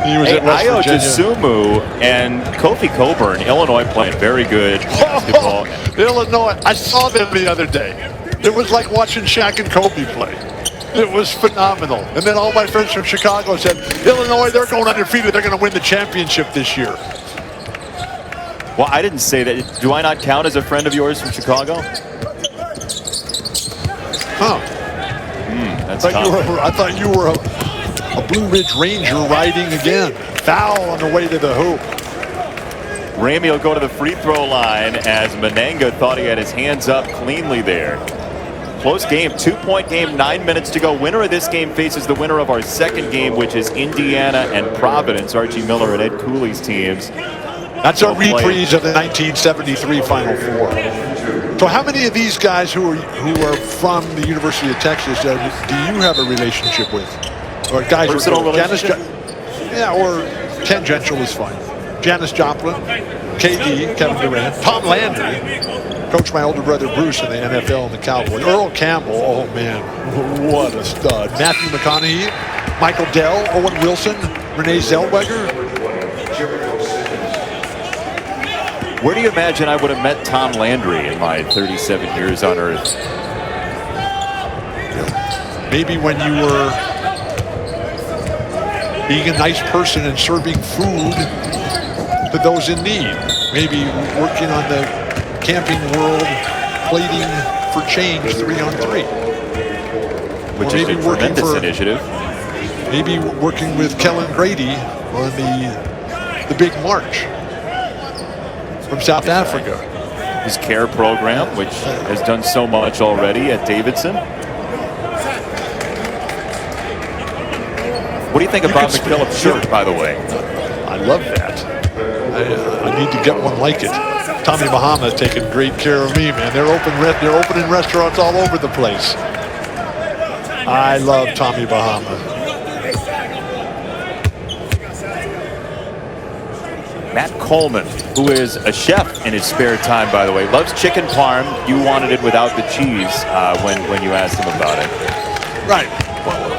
He was Hey, at West Ayo Virginia. Dosunmu and Kofi Coburn, Illinois, playing very good basketball. Illinois. I saw them the other day. It was like watching Shaq and Kobe play. It was phenomenal. And then all my friends from Chicago said, Illinois, they're going undefeated. They're going to win the championship this year. Well, I didn't say that. Do I not count as a friend of yours from Chicago? Huh. That's I thought you were a Blue Ridge Ranger riding again. Foul on the way to the hoop. Ramey will go to the free throw line as Mananga thought he had his hands up cleanly there. Close game, 2-point game, 9 minutes to go. Winner of this game faces the winner of our second game, which is Indiana and Providence. Archie Miller and Ed Cooley's teams. That's a reprise of the 1973 Final Four. So how many of these guys who are from the University of Texas do you have a relationship with? Or guys Personal relationship? or tangential is fine. Janis Joplin, KD, Kevin Durant, Tom Landry, coached my older brother Bruce in the NFL and the Cowboys. Earl Campbell, oh man, what a stud. Matthew McConaughey, Michael Dell, Owen Wilson, Renee Zellweger. Where do you imagine I would have met Tom Landry in my 37 years on Earth? Maybe when you were being a nice person and serving food to those in need. Maybe working on the Camping World plating for change 3-on-3. Which is a tremendous initiative. Maybe working with Kellen Grady on the big march from South Africa. His care program, which has done so much already at Davidson. What do you think about McKillop's shirt, by the way? I love that. I need to get one like it. Tommy Bahama has taken great care of me, man. They're opening restaurants all over the place. I love Tommy Bahama. Matt Coleman, who is a chef in his spare time, by the way, loves chicken parm. You wanted it without the cheese when you asked him about it. Right.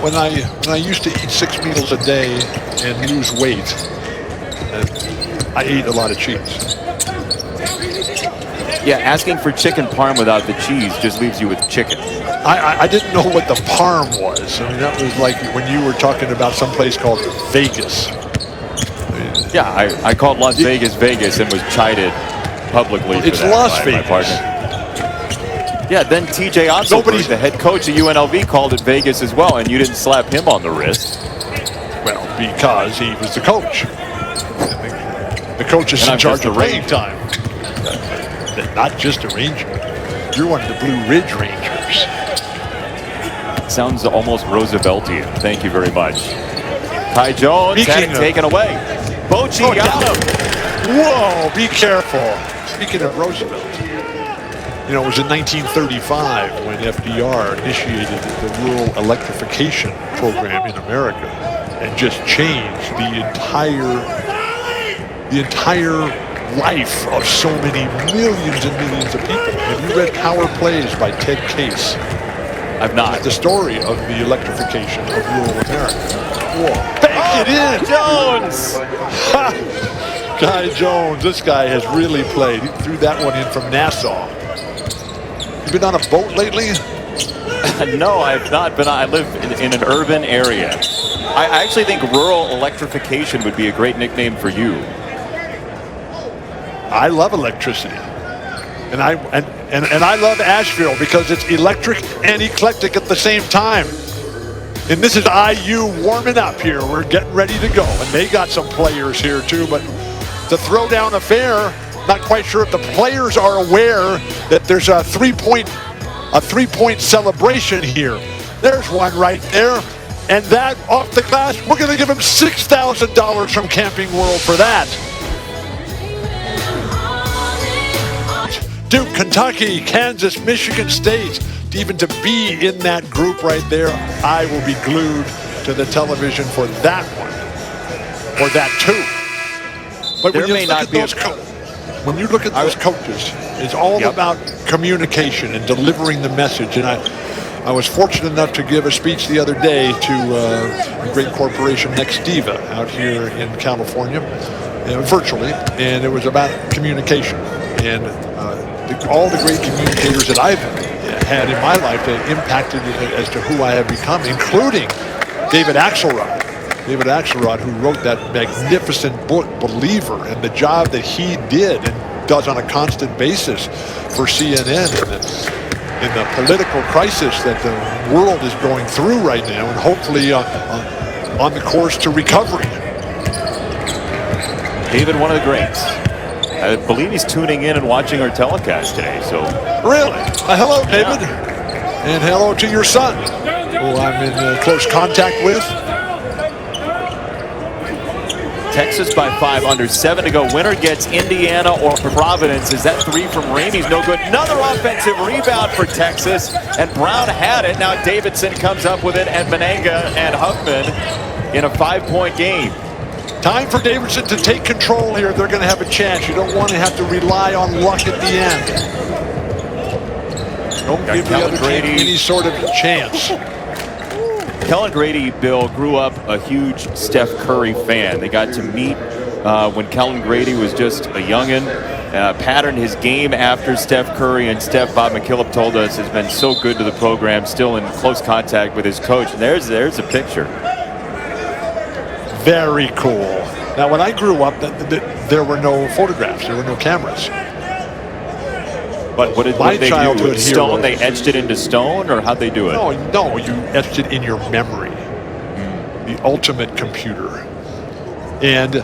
When I used to eat 6 meals a day and lose weight, I ate a lot of cheese. Yeah, asking for chicken parm without the cheese just leaves you with chicken. I didn't know what the parm was. I mean, that was like when you were talking about some place called Vegas. Yeah, I called Las Vegas Vegas and was chided publicly for it's that Las by Vegas. my partner. Yeah, then TJ Otzelberg, the head coach of UNLV, called it Vegas as well, and you didn't slap him on the wrist. Well, because he was the coach. The coach is in charge of playing time. Not just a Ranger. You're one of the Blue Ridge Rangers. Sounds almost Rooseveltian. Thank you very much. Ty Jones had it taken away. Bochy got him. Whoa, be careful. Speaking of Roosevelt, you know, it was in 1935 when FDR initiated the rural electrification program in America and just changed the entire life of so many millions and millions of people. Have you read Power Plays by Ted Case? I've not. It's the story of the electrification of rural America. Whoa. Bank it in! Jones! Guy Jones, this guy has really played. He threw that one in from Nassau. You been on a boat lately? No, I've not, but I live in an urban area. I actually think rural electrification would be a great nickname for you. I love electricity. And I love Asheville because it's electric and eclectic at the same time. And this is IU warming up here. We're getting ready to go. And they got some players here too, but the throwdown affair, not quite sure if the players are aware that there's a three-point celebration here. There's one right there. And that off the glass, we're going to give him $6,000 from Camping World for that. Duke, Kentucky, Kansas, Michigan State. Even to be in that group right there, I will be glued to the television for that one, or that too. But when you look at those coaches, it's all about communication and delivering the message. And I was fortunate enough to give a speech the other day to a great corporation, NextDiva, out here in California, virtually, and it was about communication. And all the great communicators that I've had in my life that impacted as to who I have become, including David Axelrod. David Axelrod, who wrote that magnificent book, Believer, and the job that he did and does on a constant basis for CNN in the political crisis that the world is going through right now, and hopefully on the course to recovery. David, one of the greats. I believe he's tuning in and watching our telecast today. So really, hello, David, and hello to your son, who I'm in close contact with. Texas by 5, under 7 to go. Winner gets Indiana or Providence. Is that 3 from Ramey's? No good. Another offensive rebound for Texas, and Brown had it. Now Davidson comes up with it, and Menenga and Huffman in a 5-point game. Time for Davidson to take control here. They're going to have a chance. You don't want to have to rely on luck at the end. Don't give the other team any sort of chance. Kellen Grady, Bill, grew up a huge Steph Curry fan. They got to meet when Kellen Grady was just a youngin', patterned his game after Steph Curry, and Steph, Bob McKillop told us, has been so good to the program, still in close contact with his coach. And there's a picture. Very cool. Now, when I grew up, there were no photographs. There were no cameras. But what did they do? Stone? They etched it into stone, or how'd they do it? No, you etched it in your memory. The ultimate computer. And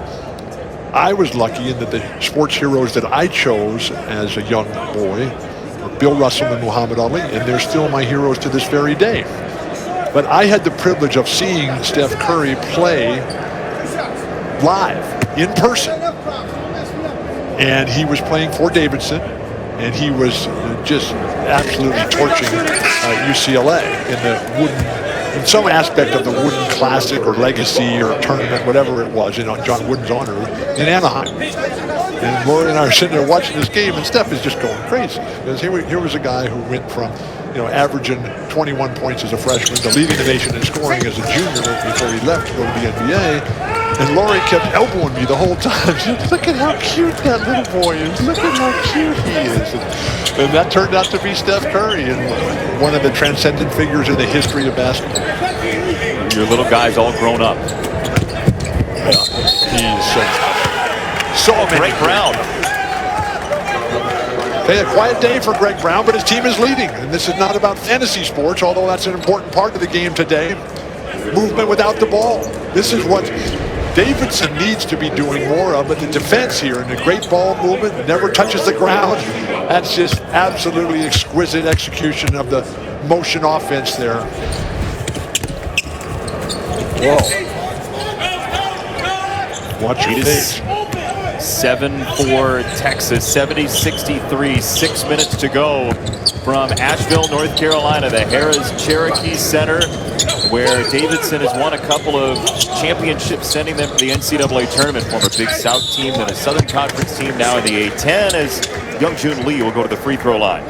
I was lucky in that the sports heroes that I chose as a young boy were Bill Russell and Muhammad Ali, and they're still my heroes to this very day. But I had the privilege of seeing Steph Curry play live, in person. And he was playing for Davidson, and he was just absolutely torching UCLA in some aspect of the Wooden Classic or Legacy or Tournament, whatever it was, in John Wooden's honor in Anaheim. And Lori and I are sitting there watching this game, and Steph is just going crazy. Because here was a guy who went from averaging 21 points as a freshman to leading the nation in scoring as a junior before he left to go to the NBA. And Lori kept elbowing me the whole time. She said, look at how cute that little boy is. Look at how cute he is. And that turned out to be Steph Curry, and one of the transcendent figures in the history of basketball. Your little guy's all grown up. Yeah, he's so Greg Brown. Okay, a quiet day for Greg Brown, but his team is leading. And this is not about fantasy sports, although that's an important part of the game today. Movement without the ball. This is what Davidson needs to be doing more of, but the defense here and the great ball movement never touches the ground. That's just absolutely exquisite execution of the motion offense there. Whoa. Watch your face. 7-4 Texas, 70-63, 6 minutes to go from Asheville, North Carolina, the Harrah's Cherokee Center, where Davidson has won a couple of championships, sending them to the NCAA tournament. Former Big South team, then a Southern Conference team, now in the A-10, as Young Jun Lee will go to the free throw line.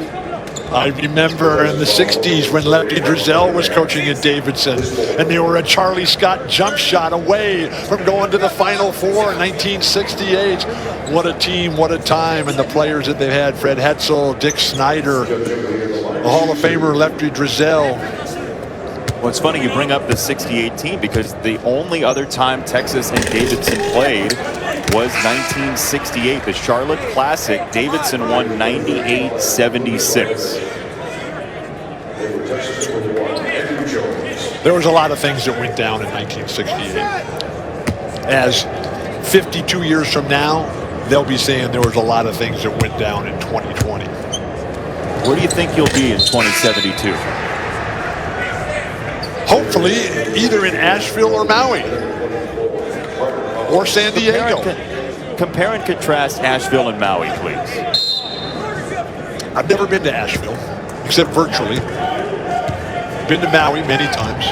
I remember in the 60s when Lefty Driesell was coaching at Davidson, and they were a Charlie Scott jump shot away from going to the Final Four in 1968. What a team, what a time, and the players that they've had, Fred Hetzel, Dick Snyder, the Hall of Famer Lefty Driesell. Well, it's funny you bring up the 68 team, because the only other time Texas and Davidson played was 1968, the Charlotte Classic. Davidson won 98-76. There was a lot of things that went down in 1968. As 52 years from now, they'll be saying there was a lot of things that went down in 2020. Where do you think you'll be in 2072? Hopefully, either in Asheville or Maui. Or San Diego. Compare and contrast Asheville and Maui, please. I've never been to Asheville, except virtually. Been to Maui many times.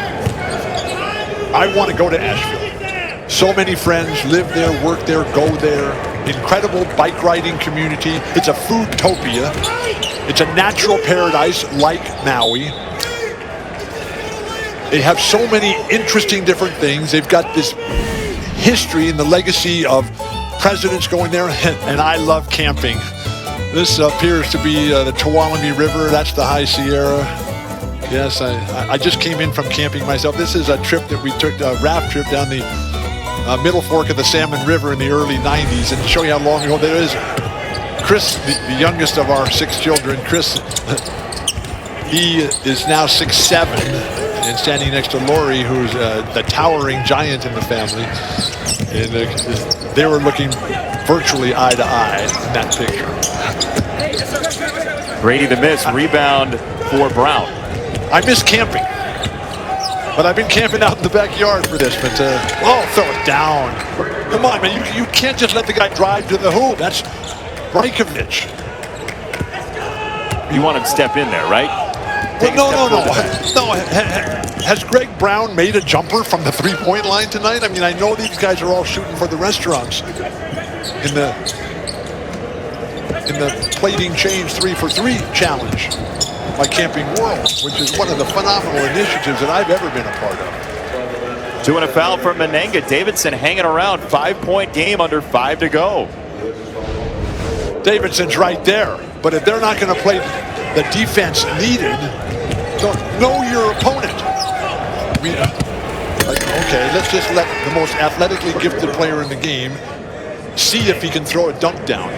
I want to go to Asheville. So many friends live there, work there, go there. Incredible bike riding community. It's a foodtopia. It's a natural paradise like Maui. They have so many interesting different things. They've got this history and the legacy of presidents going there, and I love camping. This appears to be the Tuolumne River. That's the High Sierra. Yes, I just came in from camping myself. This is a trip that we took, a raft trip down the middle fork of the Salmon River in the early 90s. And to show you how long ago there is, Chris, the youngest of our 6 children, Chris, he is now 6'7", and standing next to Lori, who's the towering giant in the family. And they were looking virtually eye to eye in that picture. Brady the miss, rebound for Brown. I miss camping, but I've been camping out in the backyard for this. But throw it down! Come on, man! You can't just let the guy drive to the hoop. That's Brajkovic. You want him to step in there, right? Well, no. Has Greg Brown made a jumper from the three-point line tonight? I mean, I know these guys are all shooting for the restaurants in the plating change 3-for-3 challenge by Camping World, which is one of the phenomenal initiatives that I've ever been a part of. 2 and a foul for Menenga. Davidson hanging around. 5-point game under 5 to go. Davidson's right there, but if they're not going to play the defense needed, don't know your opponent. I mean, okay, let's just let the most athletically gifted player in the game see if he can throw a dunk down.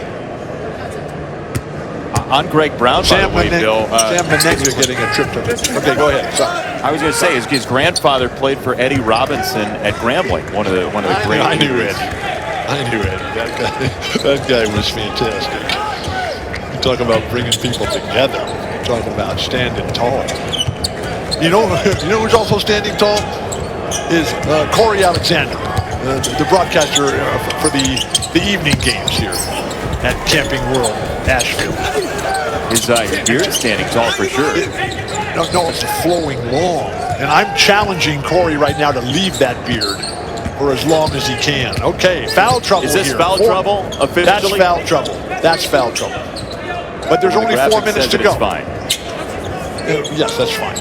On Greg Brown, by the way, Bill. Sam Menenga getting a trip to. Okay, go ahead. Sorry. I was going to say his grandfather played for Eddie Robinson at Grambling, one of the great. I knew it. That guy was fantastic. You talk about bringing people together. Talk about standing tall. You know who's also standing tall is Corey Alexander, the broadcaster for the evening games here at Camping World, Asheville. His beard is standing tall for sure. No, it's flowing long. And I'm challenging Corey right now to leave that beard for as long as he can. Okay, foul trouble here. Is this foul trouble officially? That's foul trouble. That's foul trouble. But there's only 4 minutes to go. It's fine. Yes, that's fine.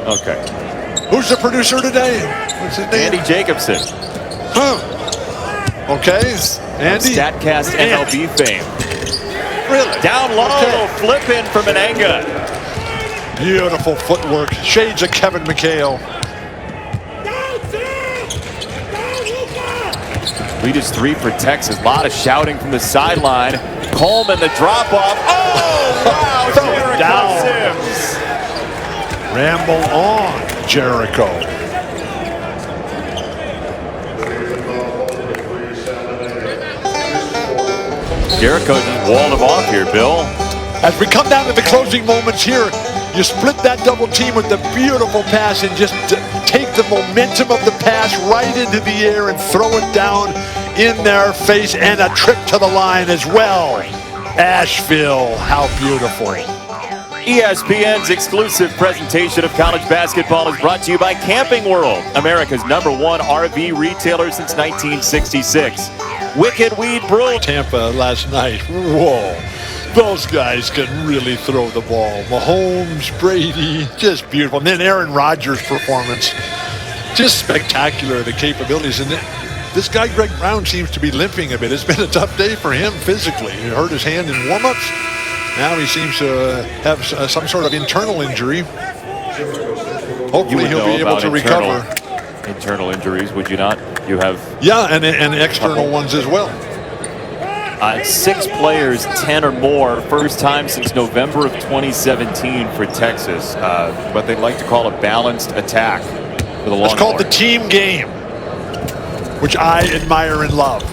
Okay. Who's the producer today? What's his name? Andy Jacobson. Huh. Okay. Andy. StatCast MLB fame. Really? Down low, flip in for Menenga. Beautiful footwork. Shades of Kevin McHale. Lead is 3 for Texas. A lot of shouting from the sideline. Coleman, the drop off. Oh, wow. Throw it down. Sims. Ramble on, Jericho. Jericho just walled him off here, Bill. As we come down to the closing moments here, you split that double team with the beautiful pass and just take the momentum of the pass right into the air and throw it down in their face, and a trip to the line as well. Asheville, how beautiful. ESPN's exclusive presentation of college basketball is brought to you by Camping World, America's #1 RV retailer since 1966. Wicked Weed Brew. Tampa last night. Whoa. Those guys can really throw the ball. Mahomes, Brady, just beautiful. And then Aaron Rodgers' performance. Just spectacular, the capabilities. And this guy, Greg Brown, seems to be limping a bit. It's been a tough day for him physically. He hurt his hand in warm-ups. Now he seems to have some sort of internal injury. Hopefully he'll be able to recover. Internal injuries, would you not? You have... Yeah, and external ones as well. 6 players, 10 or more, first time since November of 2017 for Texas. What they'd like to call a balanced attack. for the It's called the Longhorns. team game, which I admire and love.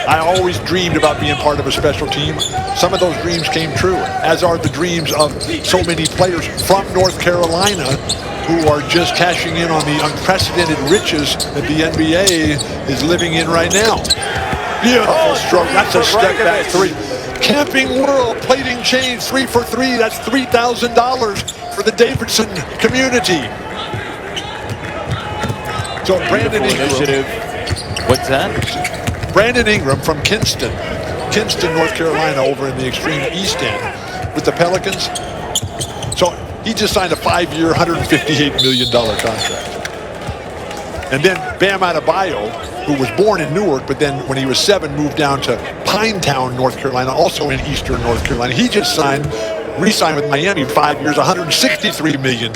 I always dreamed about being part of a special team. Some of those dreams came true, as are the dreams of so many players from North Carolina who are just cashing in on the unprecedented riches that the NBA is living in right now. Beautiful stroke. That's a step back three. Camping World plating change 3 for 3. That's $3,000 for the Davidson community. So Brandon Ingram. Initiative. What's that? Brandon Ingram from Kinston, North Carolina, over in the extreme east end with the Pelicans. So he just signed a 5-year, $158 million contract. And then Bam Adebayo, who was born in Newark, but then when he was 7, moved down to Pinetown, North Carolina, also in eastern North Carolina. He just re-signed with Miami, 5 years, $163 million.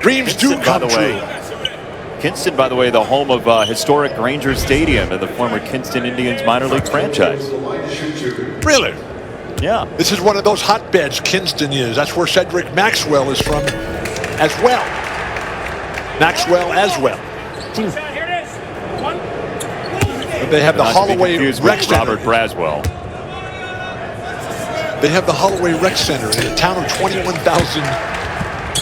Dreams do come true. Kinston, by the way, the home of historic Ranger Stadium and the former Kinston Indians minor league franchise. Really? Yeah. This is one of those hotbeds, Kinston is. That's where Cedric Maxwell is from as well. Maxwell as well. But they have the Holloway Rec Center. Robert Braswell. They have the Holloway Rec Center in a town of 21,000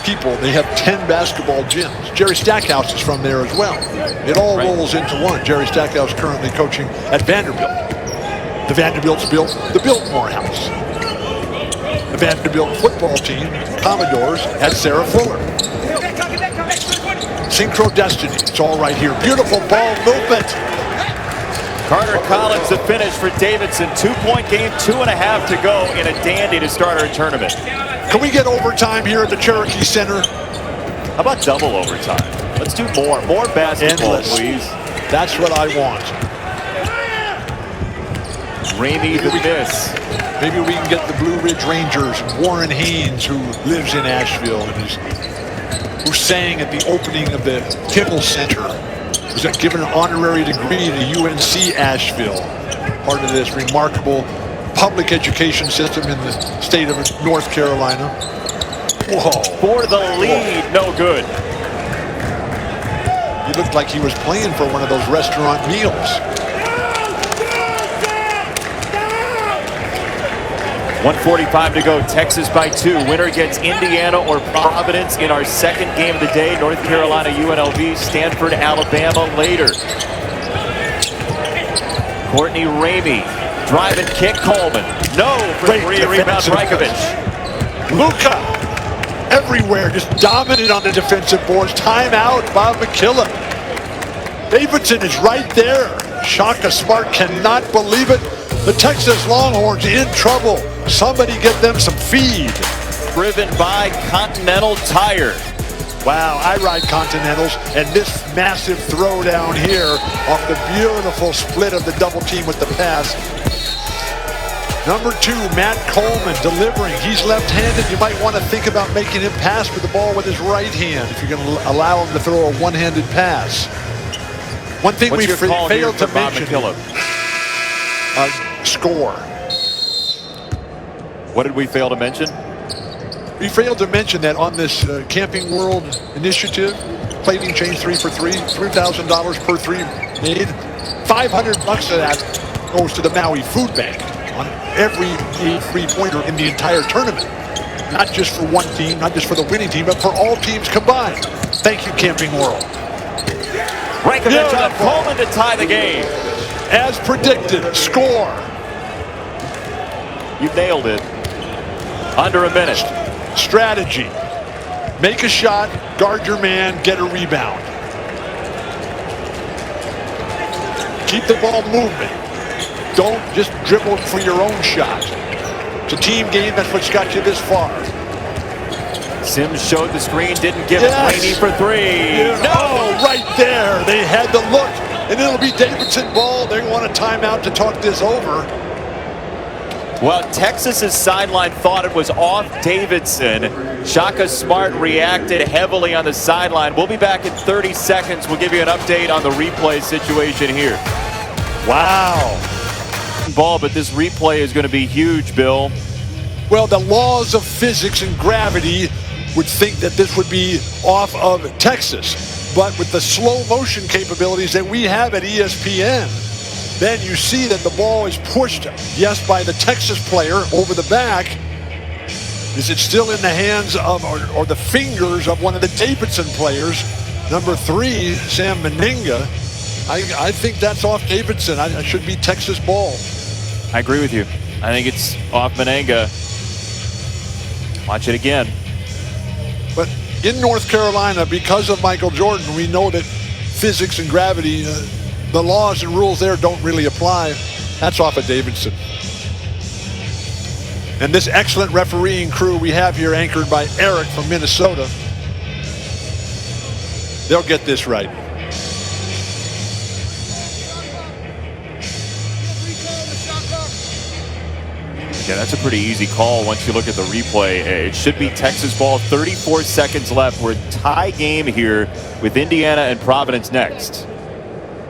people. They have 10 basketball gyms. Jerry Stackhouse is from there as well. It all rolls into one. Jerry Stackhouse currently coaching at Vanderbilt. The Vanderbilts built the Biltmore House. The Vanderbilt football team, Commodores, had Sarah Fuller. Synchro Destiny. It's all right here. Beautiful ball movement. Carter Collins the finish for Davidson. 2-point game, 2.5 to go in a dandy to start our tournament. Can we get overtime here at the Cherokee Center? How about double overtime? Let's do more. More basketball, Endless. please. That's what I want. Ramey the miss. Maybe we can get the Blue Ridge Rangers, Warren Haynes, who lives in Asheville and who sang at the opening of the Kimmel Center, was given an honorary degree to UNC Asheville. Part of this remarkable public education system in the state of North Carolina. Whoa. For the lead, no good. He looked like he was playing for one of those restaurant meals. 1:45 to go, Texas by 2. Winner gets Indiana or Providence in our second game of the day. North Carolina, UNLV, Stanford, Alabama later. Courtney Ramey, drive and kick, Coleman. No for Great 3, rebound Brajkovic. Luka, everywhere, just dominant on the defensive boards. Timeout, Bob McKillop. Davidson is right there. Shaka Smart cannot believe it. The Texas Longhorns in trouble. Somebody get them some feed. Driven by Continental Tire. Wow, I ride Continentals, and this massive throw down here off the beautiful split of the double team with the pass. Number 2, Matt Coleman delivering. He's left-handed. You might want to think about making him pass for the ball with his right hand if you're going to allow him to throw a one-handed pass. One thing we failed to mention. Score. What did we fail to mention? We failed to mention that on this Camping World initiative, plating change 3 for 3, $3,000 per 3 made. $500 of that goes to the Maui Food Bank on every 3-pointer in the entire tournament. Not just for one team, not just for the winning team, but for all teams combined. Thank you, Camping World. Brajkovic on Coleman to tie the game. As predicted, score. You nailed it. Under a minute. Strategy. Make a shot, guard your man, get a rebound. Keep the ball moving. Don't just dribble for your own shot. It's a team game, that's what's got you this far. Sims showed the screen, didn't give it. Rainey for 3. No, right there. They had the look, and it'll be Davidson ball. They want a timeout to talk this over. Well, Texas's sideline thought it was off Davidson. Shaka Smart reacted heavily on the sideline. We'll be back in 30 seconds. We'll give you an update on the replay situation here. Wow. Ball, but this replay is going to be huge, Bill. Well, the laws of physics and gravity would think that this would be off of Texas. But with the slow motion capabilities that we have at ESPN, then you see that the ball is pushed, yes, by the Texas player over the back. Is it still in the hands of, or the fingers of one of the Davidson players? Number 3, Sam Meninga. I think that's off Davidson. I should be Texas ball. I agree with you. I think it's off Meninga. Watch it again. But in North Carolina, because of Michael Jordan, we know that physics and gravity, the laws and rules there don't really apply. That's off of Davidson. And this excellent refereeing crew we have here, anchored by Eric from Minnesota, they'll get this right. Yeah, that's a pretty easy call once you look at the replay. It should be Texas ball. 34 seconds left. We're tie game here with Indiana and Providence next.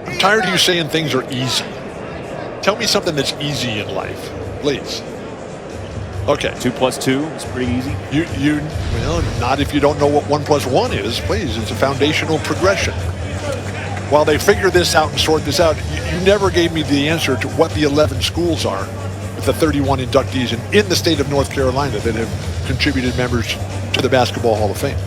I'm tired of you saying things are easy. Tell me something that's easy in life, please. Okay. 2 plus 2 is pretty easy. Well, not if you don't know what 1 plus 1 is, please. It's a foundational progression. While they figure this out and sort this out, you never gave me the answer to what the 11 schools are with the 31 inductees in the state of North Carolina that have contributed members to the Basketball Hall of Fame.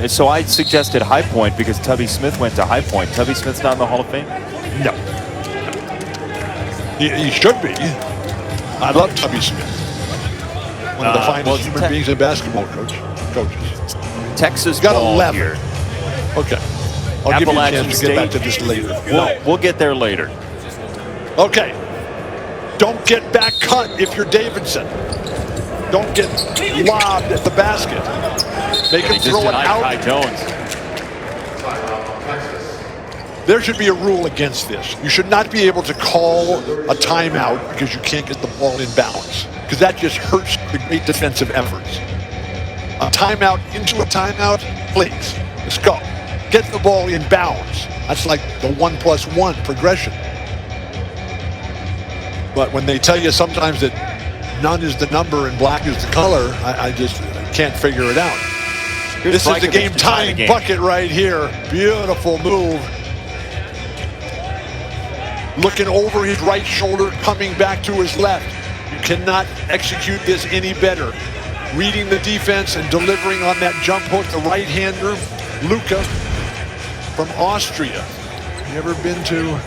So I suggested High Point because Tubby Smith went to High Point. Tubby Smith's not in the Hall of Fame? No. He should be. I love Tubby Smith. One of the finest human beings in basketball coaches. Texas got ball 11. here. Okay. I'll give you a chance to get back to this later. We'll get there later. Okay. Don't get back cut if you're Davidson. Don't get lobbed at the basket. They can throw it out. Ty Jones. There should be a rule against this. You should not be able to call a timeout because you can't get the ball in bounds, because that just hurts the great defensive efforts. A timeout into a timeout, please. Let's go. Get the ball in bounds. That's like the 1 plus 1 progression. But when they tell you sometimes that none is the number and black is the color, I just can't figure it out. This is the game-tying bucket right here. Beautiful move. Looking over his right shoulder, coming back to his left. You cannot execute this any better. Reading the defense and delivering on that jump hook. The right-hander, Luca from Austria. You ever been to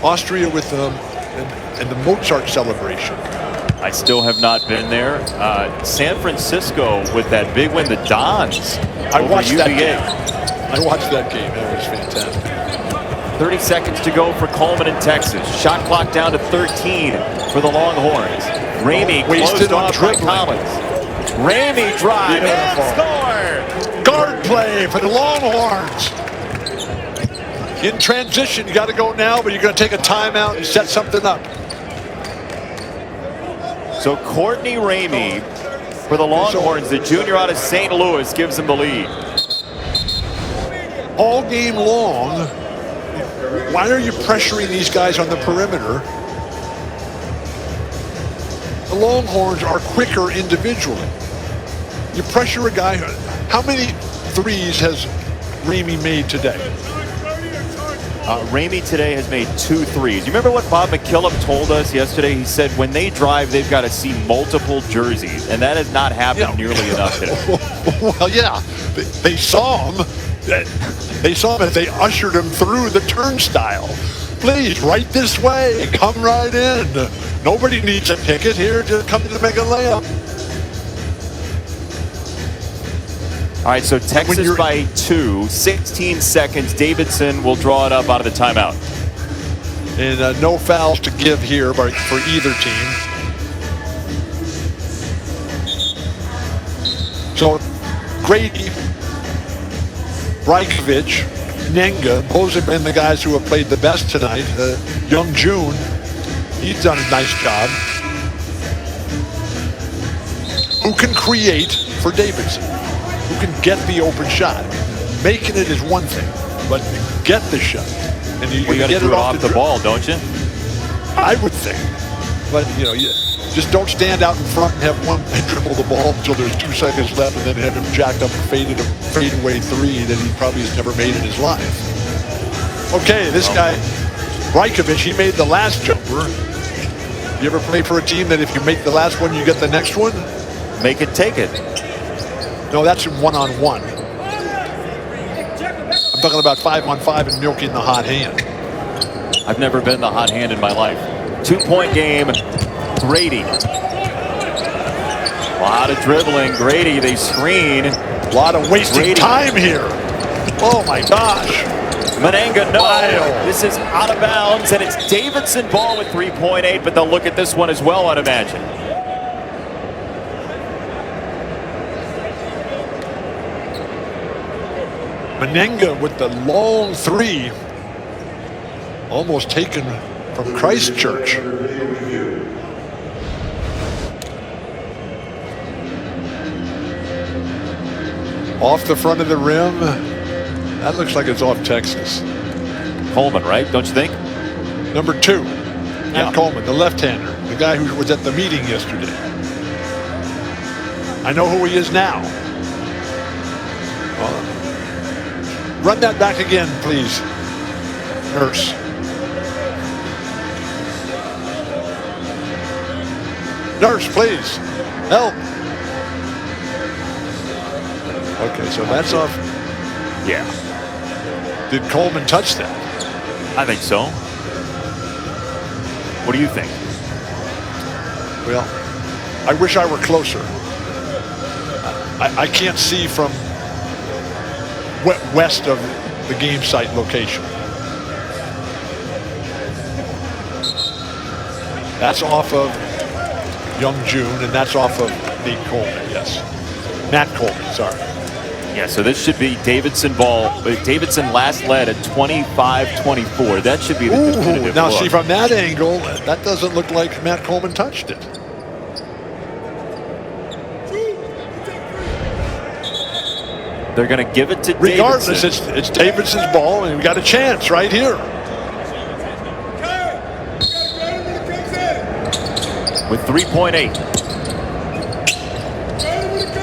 Austria with and the Mozart celebration? I still have not been there. San Francisco with that big win, the Dons. I watched that game. I watched that game. That was fantastic. 30 seconds to go for Coleman in Texas. Shot clock down to 13 for the Longhorns. Ramey closed off by Collins. Ramey drive and score! Guard play for the Longhorns. In transition, you got to go now, but you're going to take a timeout and set something up. So Courtney Ramey for the Longhorns, the junior out of St. Louis, gives them the lead. All game long, why are you pressuring these guys on the perimeter? The Longhorns are quicker individually. You pressure a guy. How many threes has Ramey made today? Ramey today has made 2 threes. You remember what Bob McKillop told us yesterday? He said when they drive, they've got to see multiple jerseys, and that has not happened nearly enough today. Well, yeah, they saw him. They saw him as they ushered him through the turnstile. Please, right this way. Come right in. Nobody needs a ticket here. Just come to make a layup. All right, so Texas by 2, 16 seconds. Davidson will draw it up out of the timeout. And no fouls to give here for either team. So Grady, Brajkovic, Nenga, those have been the guys who have played the best tonight. Young June, he's done a nice job. Who can create for Davidson? Who can get the open shot? Making it is one thing, but get the shot. And you got to get do it it off the ball, don't you? I would think. But, you know, Just don't stand out in front and have one man dribble the ball until there's 2 seconds left and then have him jacked up and fade away three that he probably has never made in his life. Okay, this guy, Brajkovic, he made the last jumper. You ever play for a team that if you make the last one, you get the next one? Make it, take it. No, that's in one-on-one. I'm talking about 5-on-5 and milking the hot hand. I've never been the hot hand in my life. 2-point game. Grady. A lot of dribbling. Grady, they screen. A lot of wasting time here. Oh my gosh. Menenga, no. Wow. This is out of bounds, and it's Davidson ball with 3.8, but they'll look at this one as well, I'd imagine. Menenga with the long three. Almost taken from Christchurch. Off the front of the rim. That looks like it's off Texas. Coleman, right? Don't you think? Number 2, Matt Coleman, the left-hander, the guy who was at the meeting yesterday. I know who he is now. Run that back again, please, Nurse. Nurse, please, help. Okay, so that's off. Yeah. Did Coleman touch that? I think so. What do you think? Well, I wish I were closer. I can't see from west of the game site location. That's off of Young June, and that's off of Nate Coleman, yes. Matt Coleman, sorry. Yeah, so this should be Davidson ball. But Davidson last led at 25-24. That should be the definitive now look. see, from that angle, that doesn't look like Matt Coleman touched it. They're going to give it to Regardless, Davidson. it's Davidson's ball, and we got a chance right here. With 3.8.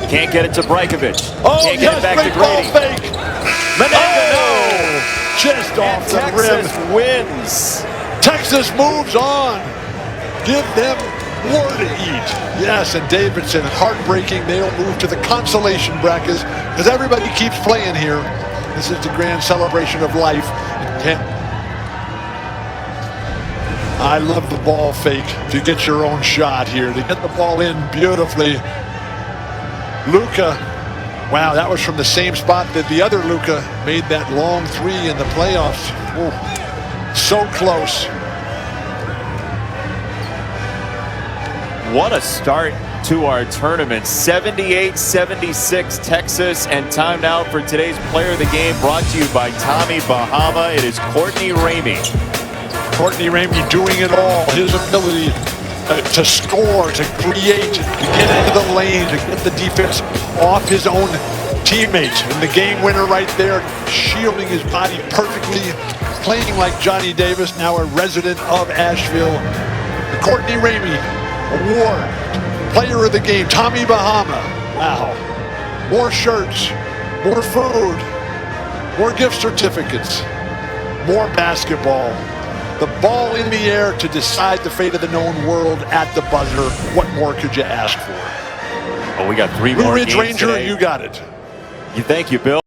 Can't get it to Brajkovic. Oh, Can't get it back to Grady. Fake. Menenga, no! Just off the Texas rim. wins. Texas moves on. Give them more to eat. Yes, and Davidson, heartbreaking. They'll move to the consolation brackets because everybody keeps playing here. This is the grand celebration of life. I love the ball fake to get your own shot here, to get the ball in beautifully. Luka, wow, that was from the same spot that the other Luka made that long three in the playoffs. Ooh, so close. What a start to our tournament. 78-76 Texas, and time now for today's player of the game, brought to you by Tommy Bahama. It is Courtney Ramey. Courtney Ramey doing it all. His ability to score, to create, to get into the lane, to get the defense off his own teammates. And the game winner right there, shielding his body perfectly, playing like Johnny Davis, now a resident of Asheville. The Courtney Ramey Award, player of the game, Tommy Bahama. Wow. More shirts, more food, more gift certificates, more basketball. The ball in the air to decide the fate of the known world at the buzzer. What more could you ask for? Oh, we got 3 Blue more Ridge games Ranger, today. you got it. Thank you, Bill.